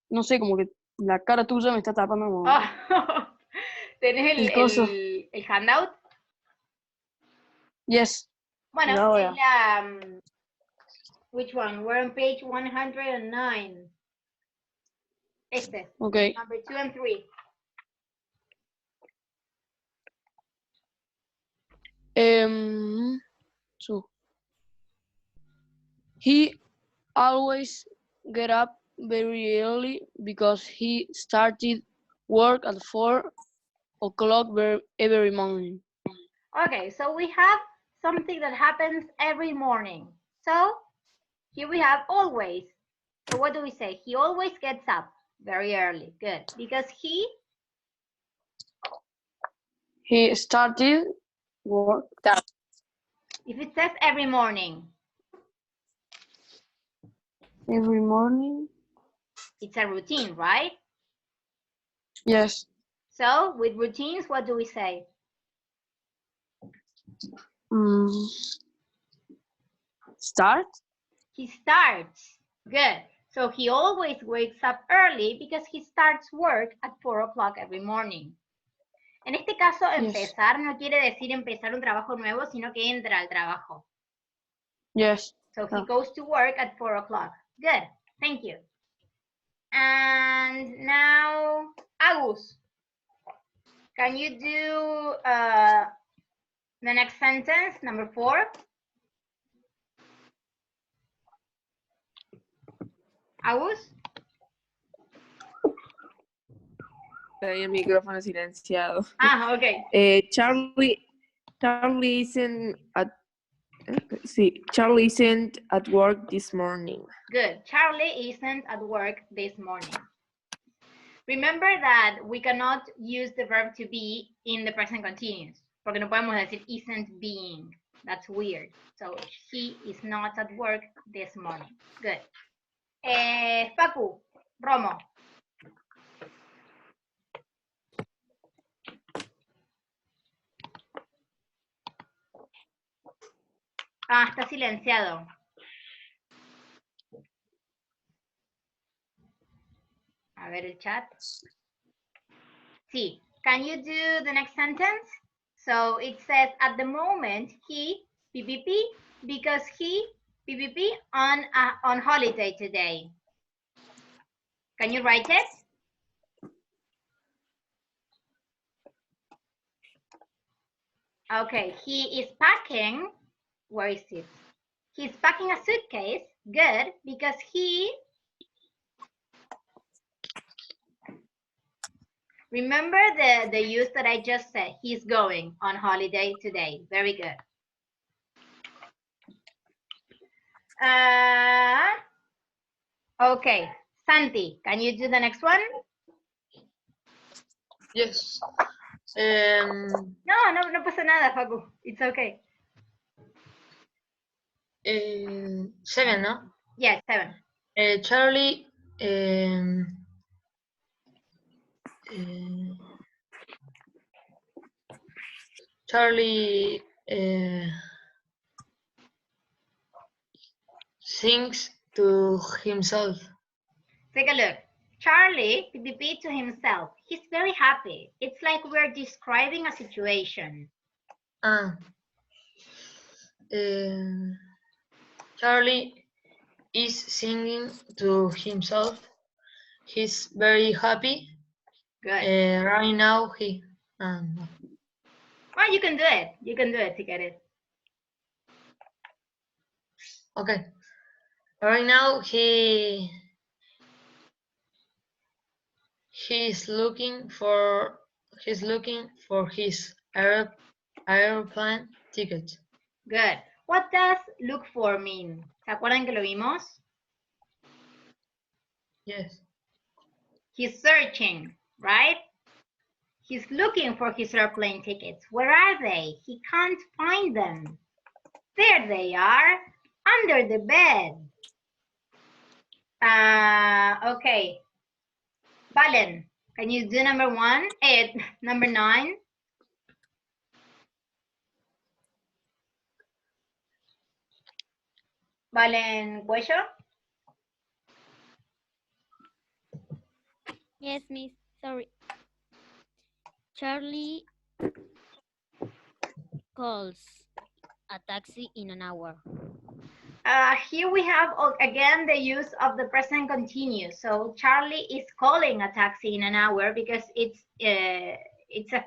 no sé, como que la cara tuya me está tapando. Como... ¿Tenés el handout? Yes. Bueno, no, en which one? We're on page 109. Este. Okay. Number 2 and 3. So he always get up very early because he started work at 4 o'clock every morning. Okay, so we have something that happens every morning. So here we have always. So what do we say? He always gets up very early. Good. Because he started work. If it says every morning. Every morning. It's a routine, right? Yes. So with routines, what do we say? Start. He starts. Good. So he always wakes up early because he starts work at 4 o'clock every morning. En este caso, empezar no quiere decir empezar un trabajo nuevo, sino que entra al trabajo. Yes. So he goes to work at 4 o'clock. Good. Thank you. And now, Agus, can you do the next sentence, number 4? Agus? El micrófono silenciado. Okay. Charlie isn't at work this morning. Good. Charlie isn't at work this morning. Remember that we cannot use the verb to be in the present continuous, porque no podemos decir isn't being. That's weird. So he is not at work this morning. Good. Pacu, Romo. Está silenciado. A ver el chat. Sí. Can you do the next sentence? So it says, at the moment, he, PPP, because he PPP on holiday today. Can you write it? Okay, he is packing. Where is it? He's packing a suitcase. Good, because he. Remember the use that I just said. He's going on holiday today. Very good. Okay, Santi, can you do the next one? Yes. No pasa nada, Facu. It's okay. 7, no? Yes, 7. Charlie Charlie sings to himself. Take a look. Charlie, PPP to himself. He's very happy. It's like we're describing a situation. Charlie is singing to himself. He's very happy. Good. Right now, Well, you can do it. You can do it to get it. Okay. Right now, he's looking for his airplane ticket. Good. What does look for mean? ¿Se acuerdan que lo vimos? Yes. He's searching, right? He's looking for his airplane tickets. Where are they? He can't find them. There they are, under the bed. Okay. Valen, can you do number 9? Valen Cuello? Yes, miss. Sorry. Charlie calls a taxi in an hour. Here we have again the use of the present continuous. So Charlie is calling a taxi in an hour because it's a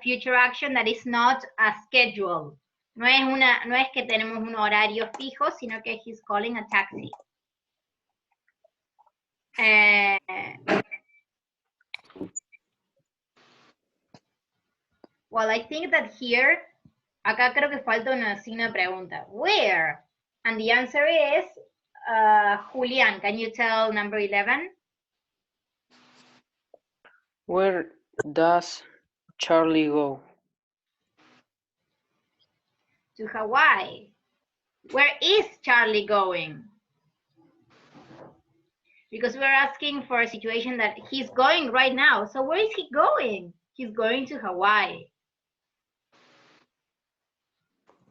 future action that is not a schedule. No es que tenemos un horario fijo, sino que he's calling a taxi. Well, I think that here, acá creo que falta una signo de pregunta. Where? And the answer is, Julian, can you tell number 11? Where does Charlie go? To Hawaii. Where is Charlie going? Because we're asking for a situation that he's going right now. So where is he going? He's going to Hawaii.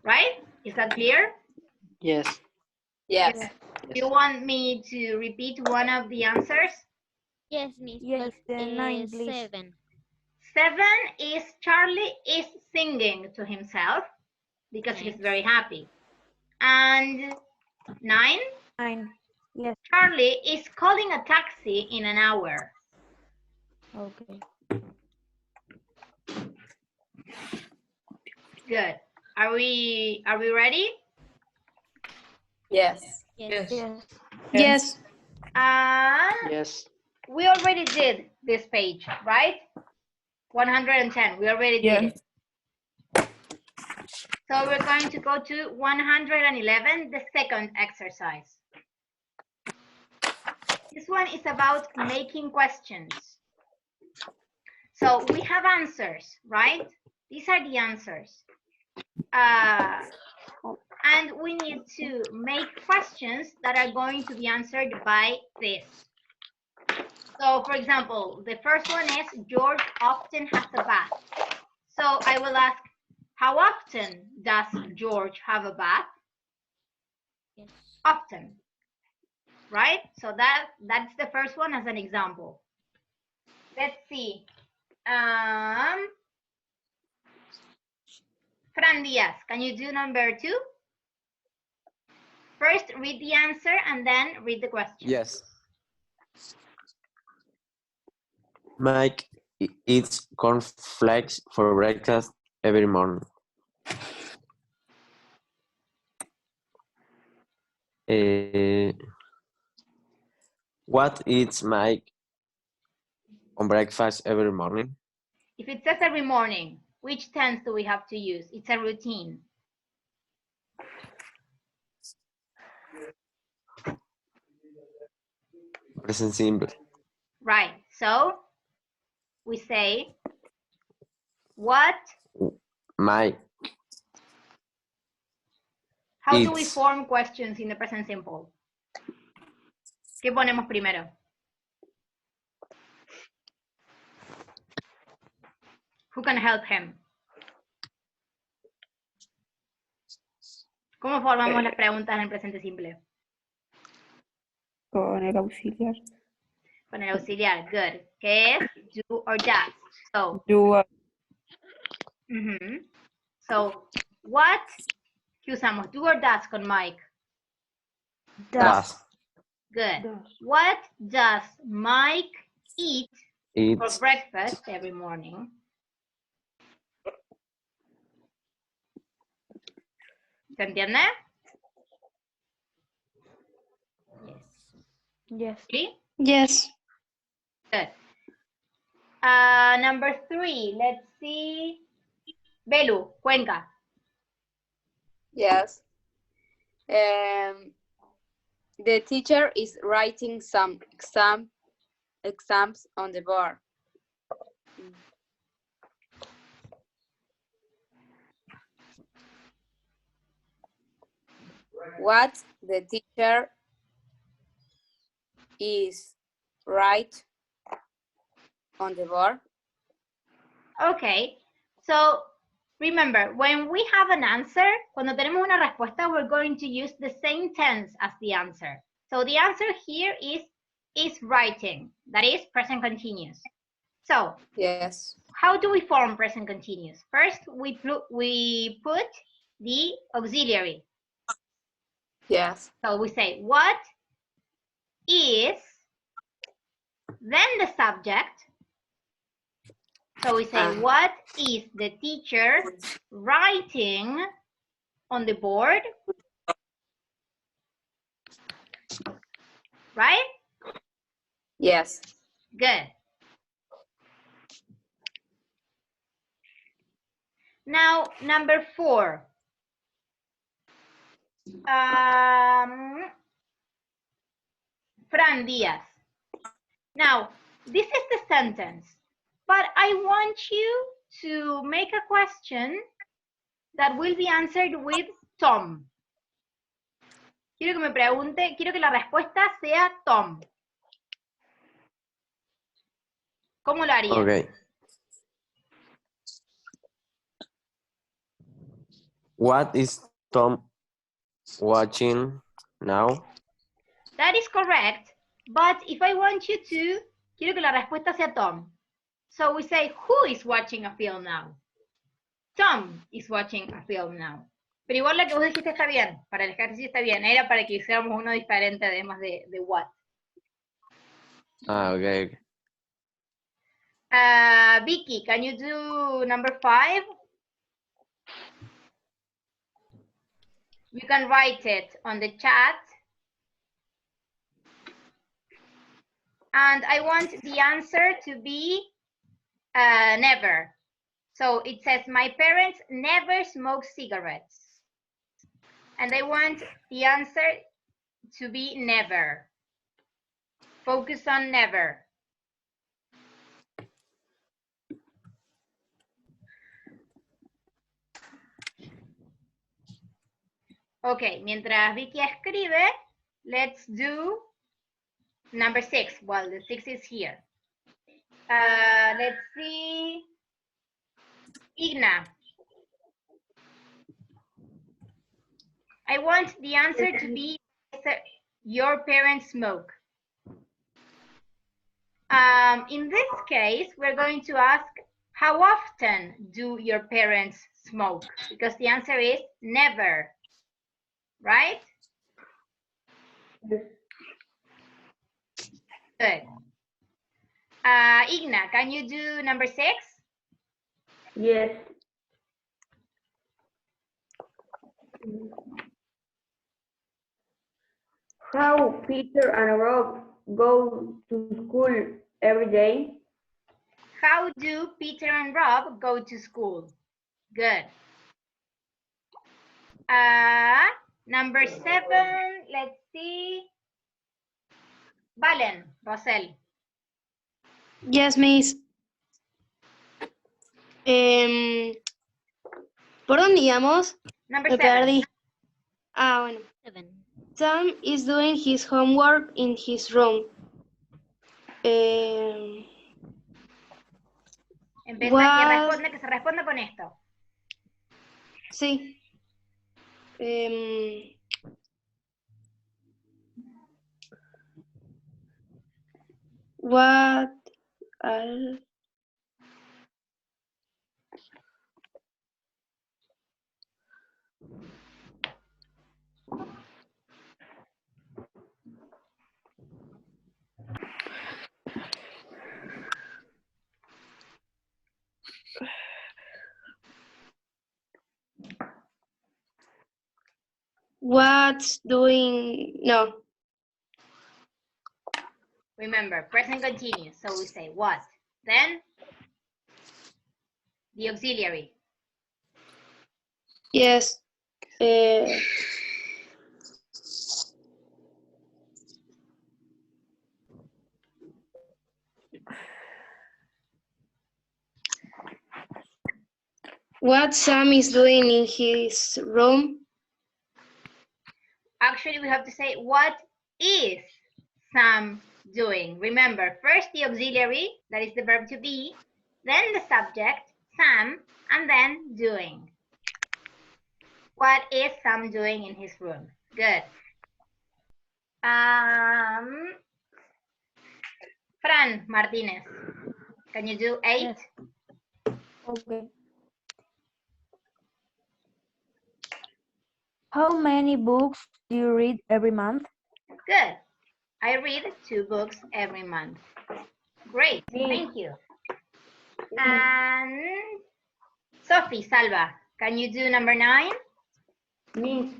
Right? Is that clear? Yes. Yes. Do you want me to repeat one of the answers? Yes, miss. Yes, the 9, please. 7. 7 is Charlie is singing to himself because he's very happy. And 9? 9. Yes. Charlie is calling a taxi in an hour. Okay. Good. Are we ready? Yes. Yes. Yes. Yes. Yes. We already did this page, right? 110. We already did it. So we're going to go to 111, the second exercise. This one is about making questions. So we have answers, right? These are the answers. And we need to make questions that are going to be answered by this. So for example, the first one is George often has a bath. So I will ask, how often does George have a bath? Yes. Often, right? So that's the first one as an example. Let's see. Fran Diaz, can you do number 2? first read the answer and then read the question. Yes. Mike eats cornflakes for breakfast every morning. What eats Mike on breakfast every morning? If it says every morning, which tense do we have to use? It's a routine. Present simple. Right. So we say, what? Mike. How do we Eats. form questions in the present simple? ¿Qué ponemos primero? Who can help him? ¿Cómo formamos las preguntas en presente simple? Con el auxiliar. Con el auxiliar, good. ¿Qué es? Do or does. So, Do. So, what? ¿Qué usamos? Do or does con Mike? Does. Good. What does Mike eat for Eats. breakfast every morning? ¿Se entiende? Yes. ¿Sí? Yes. Good. Number 3, let's see. Belu, Cuenca. Yes. The teacher is writing some exams on the board. What the teacher is right on the board. Okay, so remember, when we have an answer, cuando tenemos una respuesta, we're going to use the same tense as the answer. So the answer here is writing. That is present continuous. So Yes. how do we form present continuous? First, we put the auxiliary. Yes. So we say, what is, then the subject. So we say, what is the teacher writing on the board? Right? Yes. Good. Now, number 4. Fran Diaz. Now, this is the sentence, but I want you to make a question that will be answered with Tom. Quiero que la respuesta sea Tom. ¿Cómo lo haría? Okay. What is Tom watching now? That is correct, but if I want you to, quiero que la respuesta sea Tom. So we say, who is watching a film now? Tom is watching a film now. Pero igual la que vos dijiste está bien, para el ejercicio está bien, era para que hiciéramos uno diferente además de what. Okay. Vicky, can you do number 5? You can write it on the chat. And I want the answer to be never. So it says, my parents never smoke cigarettes. And I want the answer to be never. Focus on never. Okay, mientras Vicky escribe, let's do number 6. Well, the 6 is here. Let's see. Igna. I want the answer to be your parents smoke. In this case, we're going to ask, how often do your parents smoke? Because the answer is never, right? Yes. Good. Igna, can you do number 6? Yes. How Peter and Rob go to school every day? How do Peter and Rob go to school? Good. Number 7, let's see. Valen, Rosel. Yes, Miss. ¿Por dónde íbamos? Number Me 7. perdí. Ah, bueno. 7. Sam is doing his homework in his room. Empieza que se responda con esto. Sí. What are... What's doing... No. Remember, present continuous. So we say what. Then the auxiliary. Yes. What Sam is doing in his room? Actually, we have to say what is Sam doing. Remember, first the auxiliary, that is the verb to be, then the subject, Sam, and then doing. What is Sam doing in his room? Good. Fran Martinez, can you do 8? Yes. Okay. How many books do you read every month? Good. I read 2 books every month. Great, thank you. And Sophie Salva, can you do number 9? Miss,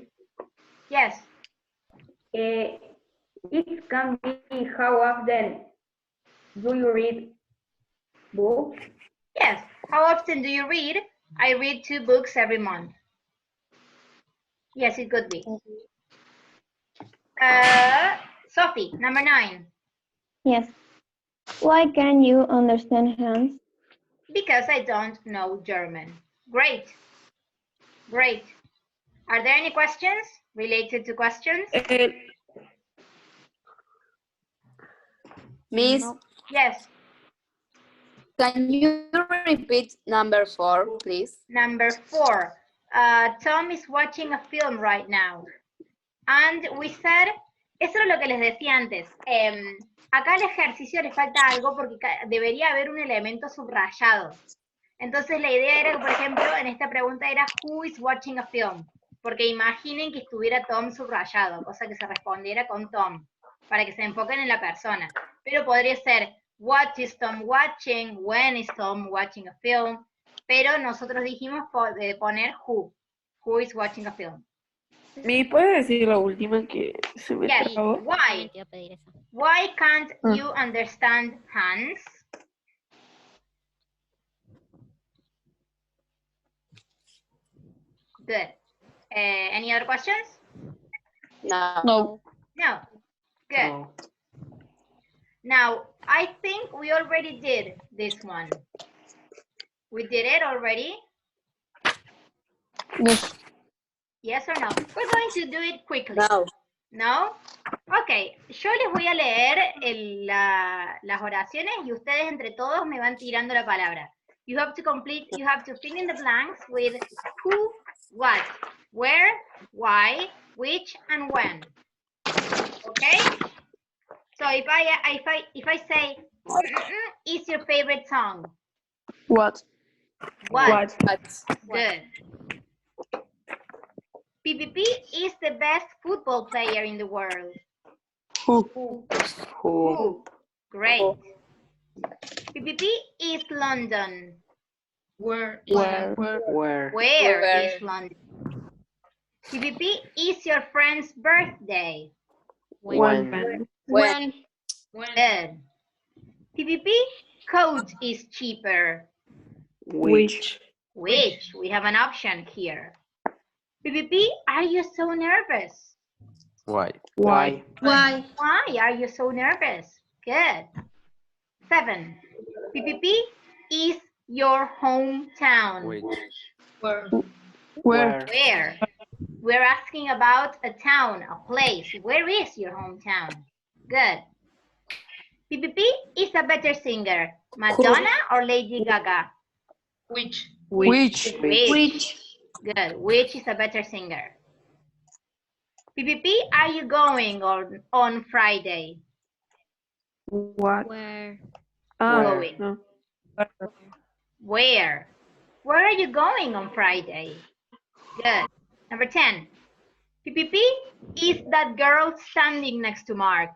Yes. it can be how often do you read books? Yes. How often do you read? I read 2 books every month. Yes, it could be. Sophie, number 9. Yes. Why can you understand Hans? Because I don't know German. Great. Great. Are there any questions related to questions? Miss, No. Yes. can you repeat number 4, please? Number 4. Tom is watching a film right now. And we said, eso es lo que les decía antes. Acá al ejercicio le falta algo porque debería haber un elemento subrayado. Entonces la idea era que, por ejemplo, en esta pregunta era who is watching a film, porque imaginen que estuviera Tom subrayado, cosa que se respondiera con Tom, para que se enfoquen en la persona. Pero podría ser what is Tom watching, when is Tom watching a film, pero nosotros dijimos poner who is watching a film. ¿Me puedes decir la última que se me Yes, trabó? why? Te iba a pedir eso. Why can't you understand Hans? Good. Any other questions? No. No. No. Good. No. Now, I think we already did this one. We did it already? Yes. Yes or no? We're going to do it quickly. No. No? Ok, yo les voy a leer las oraciones y ustedes entre todos me van tirando la palabra. You have to fill in the blanks with who, what, where, why, which, and when. Okay? So if I say, is your favorite song? What? What? What? Good. PPP is the best football player in the world. Who? Great. PPP is London. Where? Where is London? PPP is your friend's birthday. When? Good. PPP, coat is cheaper. Which? Which? We have an option here. PPP, are you so nervous? Why? Why? Why are you so nervous? Good. 7. PPP is your hometown. Which? Where? Where? We're asking about a town, a place. Where is your hometown? Good. PPP is a better singer, Madonna or Lady Gaga? Which? Good. Which is a better singer? PPP, are you going on Friday? What? Where? Going. No. Where? Where are you going on Friday? Good. Number 10. PPP is that girl standing next to Mark.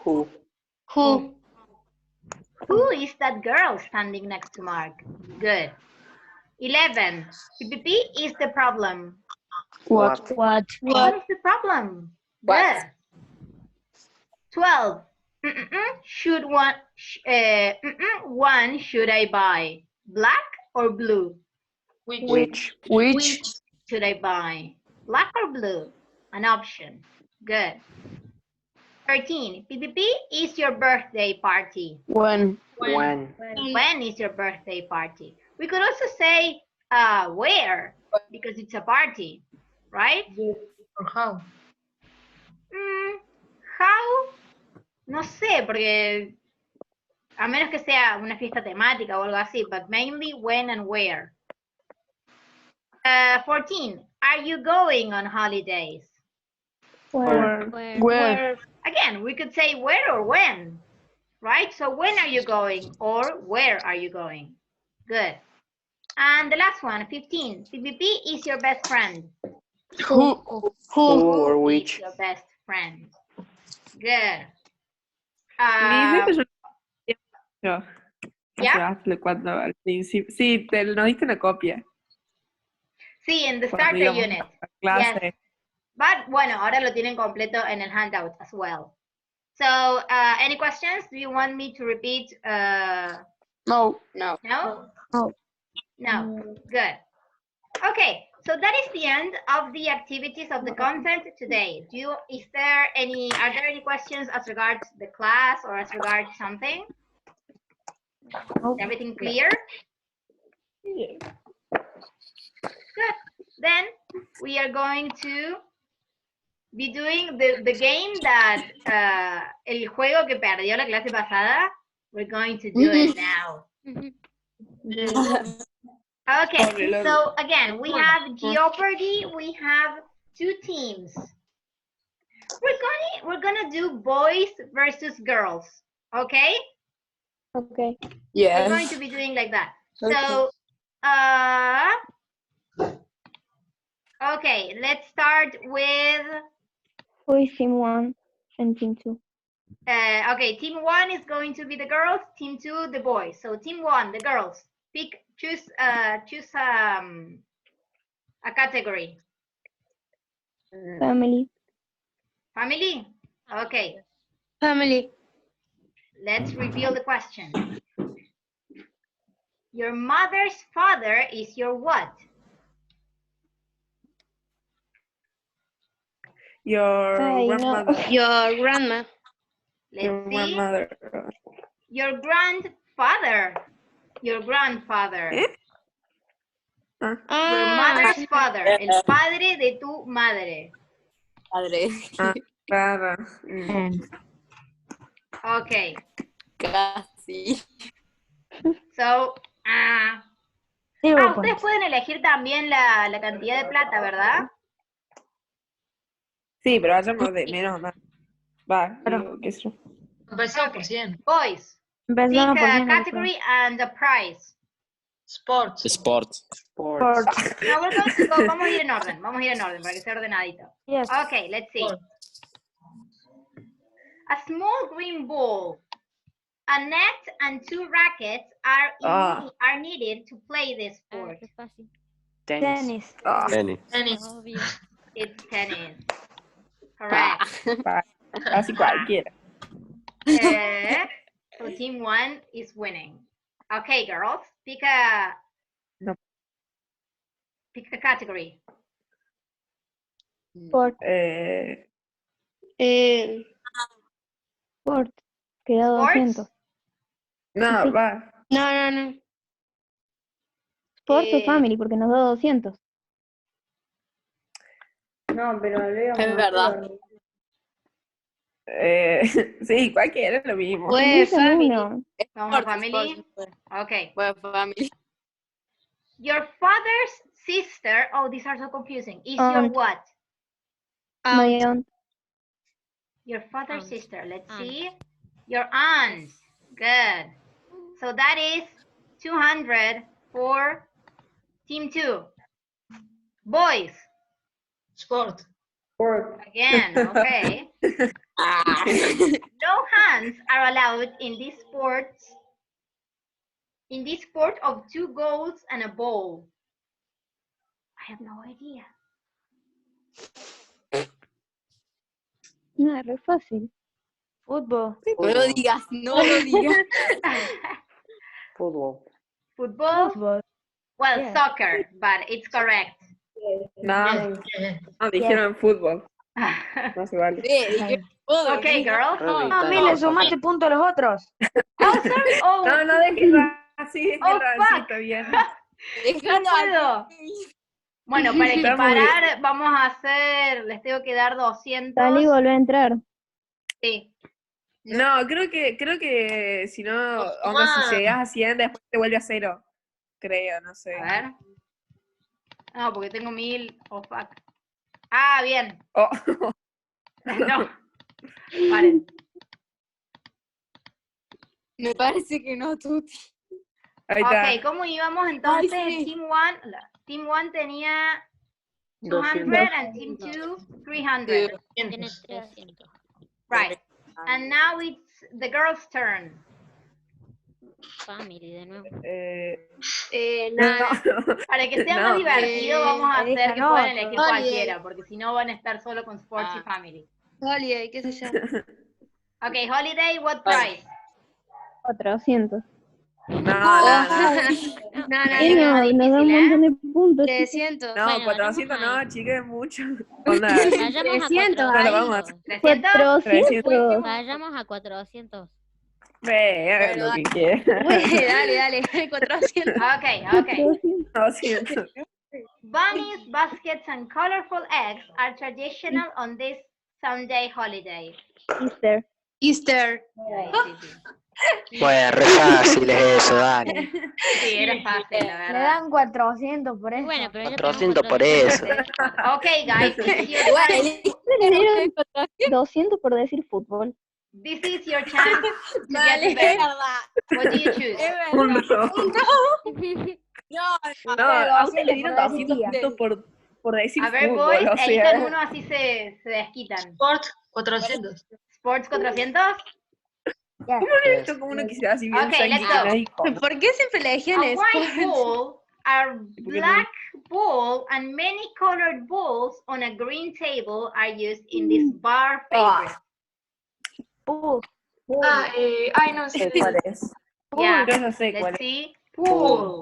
Who? Who is that girl standing next to Mark? Good. 11. PPP is the problem. What? What is the problem? Good. 12. One should I buy? Black or blue? Which? Should I buy? Black or blue? An option. Good. 13. PPP is your birthday party. When? When is your birthday party? We could also say where, because it's a party, right? Or how? How? No sé, porque a menos que sea una fiesta temática o algo así, but mainly when and where. 14. Are you going on holidays? Where? Again, we could say where or when, right? So when are you going or where are you going? Good. And the last one, 15. PPP is your best friend. Who or which? Is your best friend. Good. Dice que yo Yeah? cuando al principio, sí, nos diste una copia. Sí, in the Cuando starter íbamos unit. a clase. Yes. But bueno, ahora lo tienen completo en el handout as well. So, any questions? Do you want me to repeat? No. No? No. Good. Okay, so that is the end of the activities of the content today. Are there any questions as regards the class or as regards something? Is everything clear? Yeah. Good. Then we are going to be doing the game that el juego que perdió la clase pasada. We're going to do it now. Okay, so again, we have Jeopardy. We have 2 teams. We're gonna do boys versus girls. Okay? Okay. We're going to be doing like that. So, okay, let's start with. Who is team 1 and team 2? Okay, team 1 is going to be the girls, team 2 the boys. So team 1, the girls. Choose a category. Family. Family? Okay. Family. Let's reveal the question. Your mother's father is your what? Your grandmother. Your grandma. Let's see. Grandmother. Your grandfather. Your grandfather. Your mother's father. El padre de tu madre. Padre. Claro. Okay. Casi. So, ustedes pueden elegir también la cantidad de plata, ¿verdad? Sí, pero vayamos de menos a más. Va, digo, qué sé yo. Empezamos por 100. Boys, pick a category and a prize. Sports. No, we're going to go. Vamos a ir en orden para que sea ordenadito. Yes. Okay, let's see. A small green ball, a net, and 2 rackets are needed to play this sport. Tennis. Tennis. Tennis. It's tennis. Correct. Casi cualquiera. So team 1 is winning. Okay, girls, pick a category. Sport. Sport. Queda 200. No, va. No. Sport o family, porque nos da 200. No, pero Leo. Es verdad. Sí, cualquiera es lo mismo. Pues family. Uno. Vamos a Sport, family. sport. Okay. Well, family. Your father's sister. Oh, these are so confusing. Is your Aunt. what? My aunt. Your father's Aunt. sister. Let's Aunt. see. Your aunt. Good. So that is 200 for team 2. Boys. Sport. Sport. Again, okay. No hands are allowed in this sport. In this sport of 2 goals and a ball. I have no idea. No, es re fácil. Fútbol. No lo digas, no lo digas. Fútbol. Football? Fútbol. Well, Yeah. soccer, but it's correct. No, Yeah. no, dijeron fútbol. No se vale. Sí, dije fútbol. Okay, girls. Really, No, that Mile, was sumaste okay. punto a los otros. Oh, sorry. Oh, No, déjenla así, Oh, déjenla así, fuck. está bien. no Dejando puedo. Bueno, para Está muy equiparar, vamos a hacer, les tengo que dar 200. Salí y volví a entrar. Sí. No, creo que si no, onda, si llegas a 100, después te vuelve a 0. Creo, no sé. A ver. No, porque tengo 1000. Oh, fuck. Ah, bien. Oh. No. Vale. Me parece que no, Tuti. Ahí está. Ok, ¿cómo íbamos entonces? Ay, sí. Team 1 tenía 200 200. and Team 2 300. Tiene 300. Right. And now it's the girls' turn. Family de nuevo. No. Para que sea No. más divertido, vamos a hacer que puedan elegir Vale. cualquiera, porque si no van a estar solo con Sports y Family. Holiday, qué sé yo. Ok, Holiday, what price? 400. No, No, Y no, difícil, nos da un montón de puntos. 300. no, Bueno, 400 vayamos no, chicas, es mucho. Onda, Vayamos a 300 no lo vamos a 400. hacer. 400. Vayamos a 400. Hagan lo que quieran. Dale, 400. Ok. 400. 200. Bunnies, baskets, and colorful eggs are traditional on this Sunday holiday. Easter. Easter. Pues re fácil es eso, Dani. Sí, era fácil, la Le verdad. dan 400 por eso. Bueno, pero ya 400 por eso. Ok, guys, this is your Igual, Le dieron 200 por decir fútbol. this is your chance to Vale, get es the best. verdad. What do you choose? Es verdad. No, No, a ustedes le dieron por 200 decir puntos por decir A ver, fútbol, boys, o editan sea. uno así se desquitan. Sport, 400. Sports 400? ¿Cómo no he visto como uno que se así bien Okay, let's sanguíneo go. ahí con- ¿Por qué siempre le A elegían white Sport? ball, a black ball, and many colored balls on a green table are used in this bar favorite. Ay, no sé. ¿Cuál es? Yeah, Yo no sé cuál let's es. see. Pool.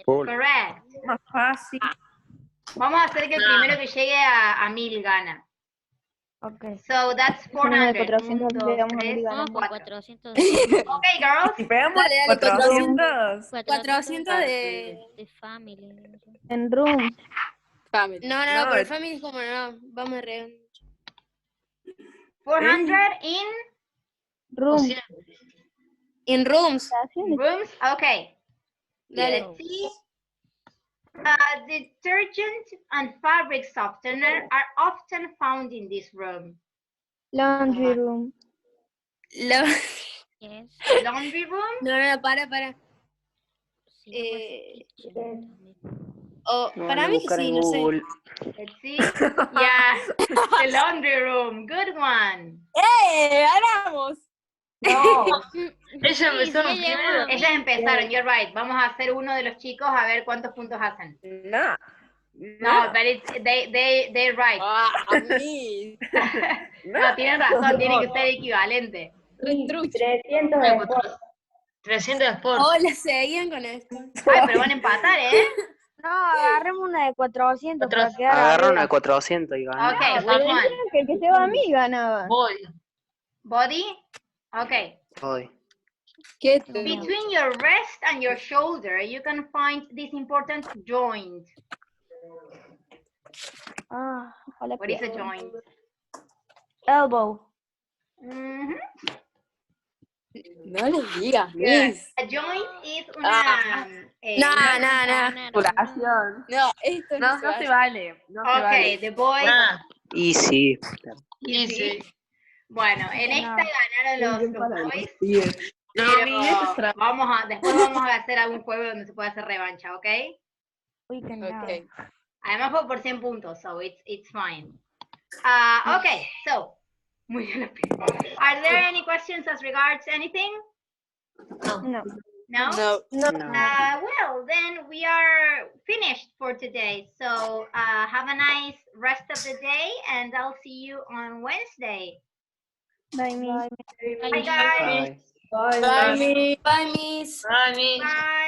Pool. Correct. Más fácil. Vamos a hacer que el primero que llegue a 1000 gana. Ok. So that's Ese número de 400. 400 1, 2, le damos a 3, Mil Vamos con 4. 400. Okay, girls. Si pegamos Dale, dale, 400. 400 de family. En room. family. No, No, por es- family es como no. Vamos a re. 400 in Room. En rooms. rooms. Okay. Dale. Let's see. Detergent and fabric softener are often found in this room. Laundry room. Yes. Laundry room. No, para. Sí, O No, para van a mí buscar sí, en no sé. Google. Let's see. Yeah, the laundry room. Good one. ¡Ganamos! No, Ellos empezaron sí, ya primero. Ellas empezaron, you're right. Vamos a hacer uno de los chicos a ver cuántos puntos hacen. No. No, but it's, they're right. Ah, a mí. No, tienen razón, tiene que ser equivalente. y Trucho. 300 de sport. 300 Sport. Oh, la seguían con esto. Ay, pero van a empatar, ¿eh? No, agarremos una de 400 para 400. quedar Agarra arriba. una de 400 y gana. Ok, Pero which one? dijeron que el que se va a mí ganaba. Voy. Body? Okay. Hoy. ¿Qué Between your wrist and your shoulder, you can find this important joint. Ah, ojalá What is a pierda. joint? Elbow. Mhm. No les digas, Good. Miss. A joint is una... No, una- no, no. Manipulación. No, esto no, No, no se vale. No se Okay, vale. the boy... Ah, Y sí. Easy. Bueno, en esta ganaron los boys. No, Pero mi eso es después vamos a hacer algún juego donde se pueda hacer revancha, ¿ok? Uy, qué nada. Ok. Además fue por 100 puntos, so it's fine. Okay, so, muy bien. Are there any questions as regards anything? No. No? No. No. Well, then we are finished for today. So have a nice rest of the day, and I'll see you on Wednesday. Bye, Miss. Bye, guys. Bye. Bye. Bye, Miss. Bye, Miss. Bye, Miss. Bye.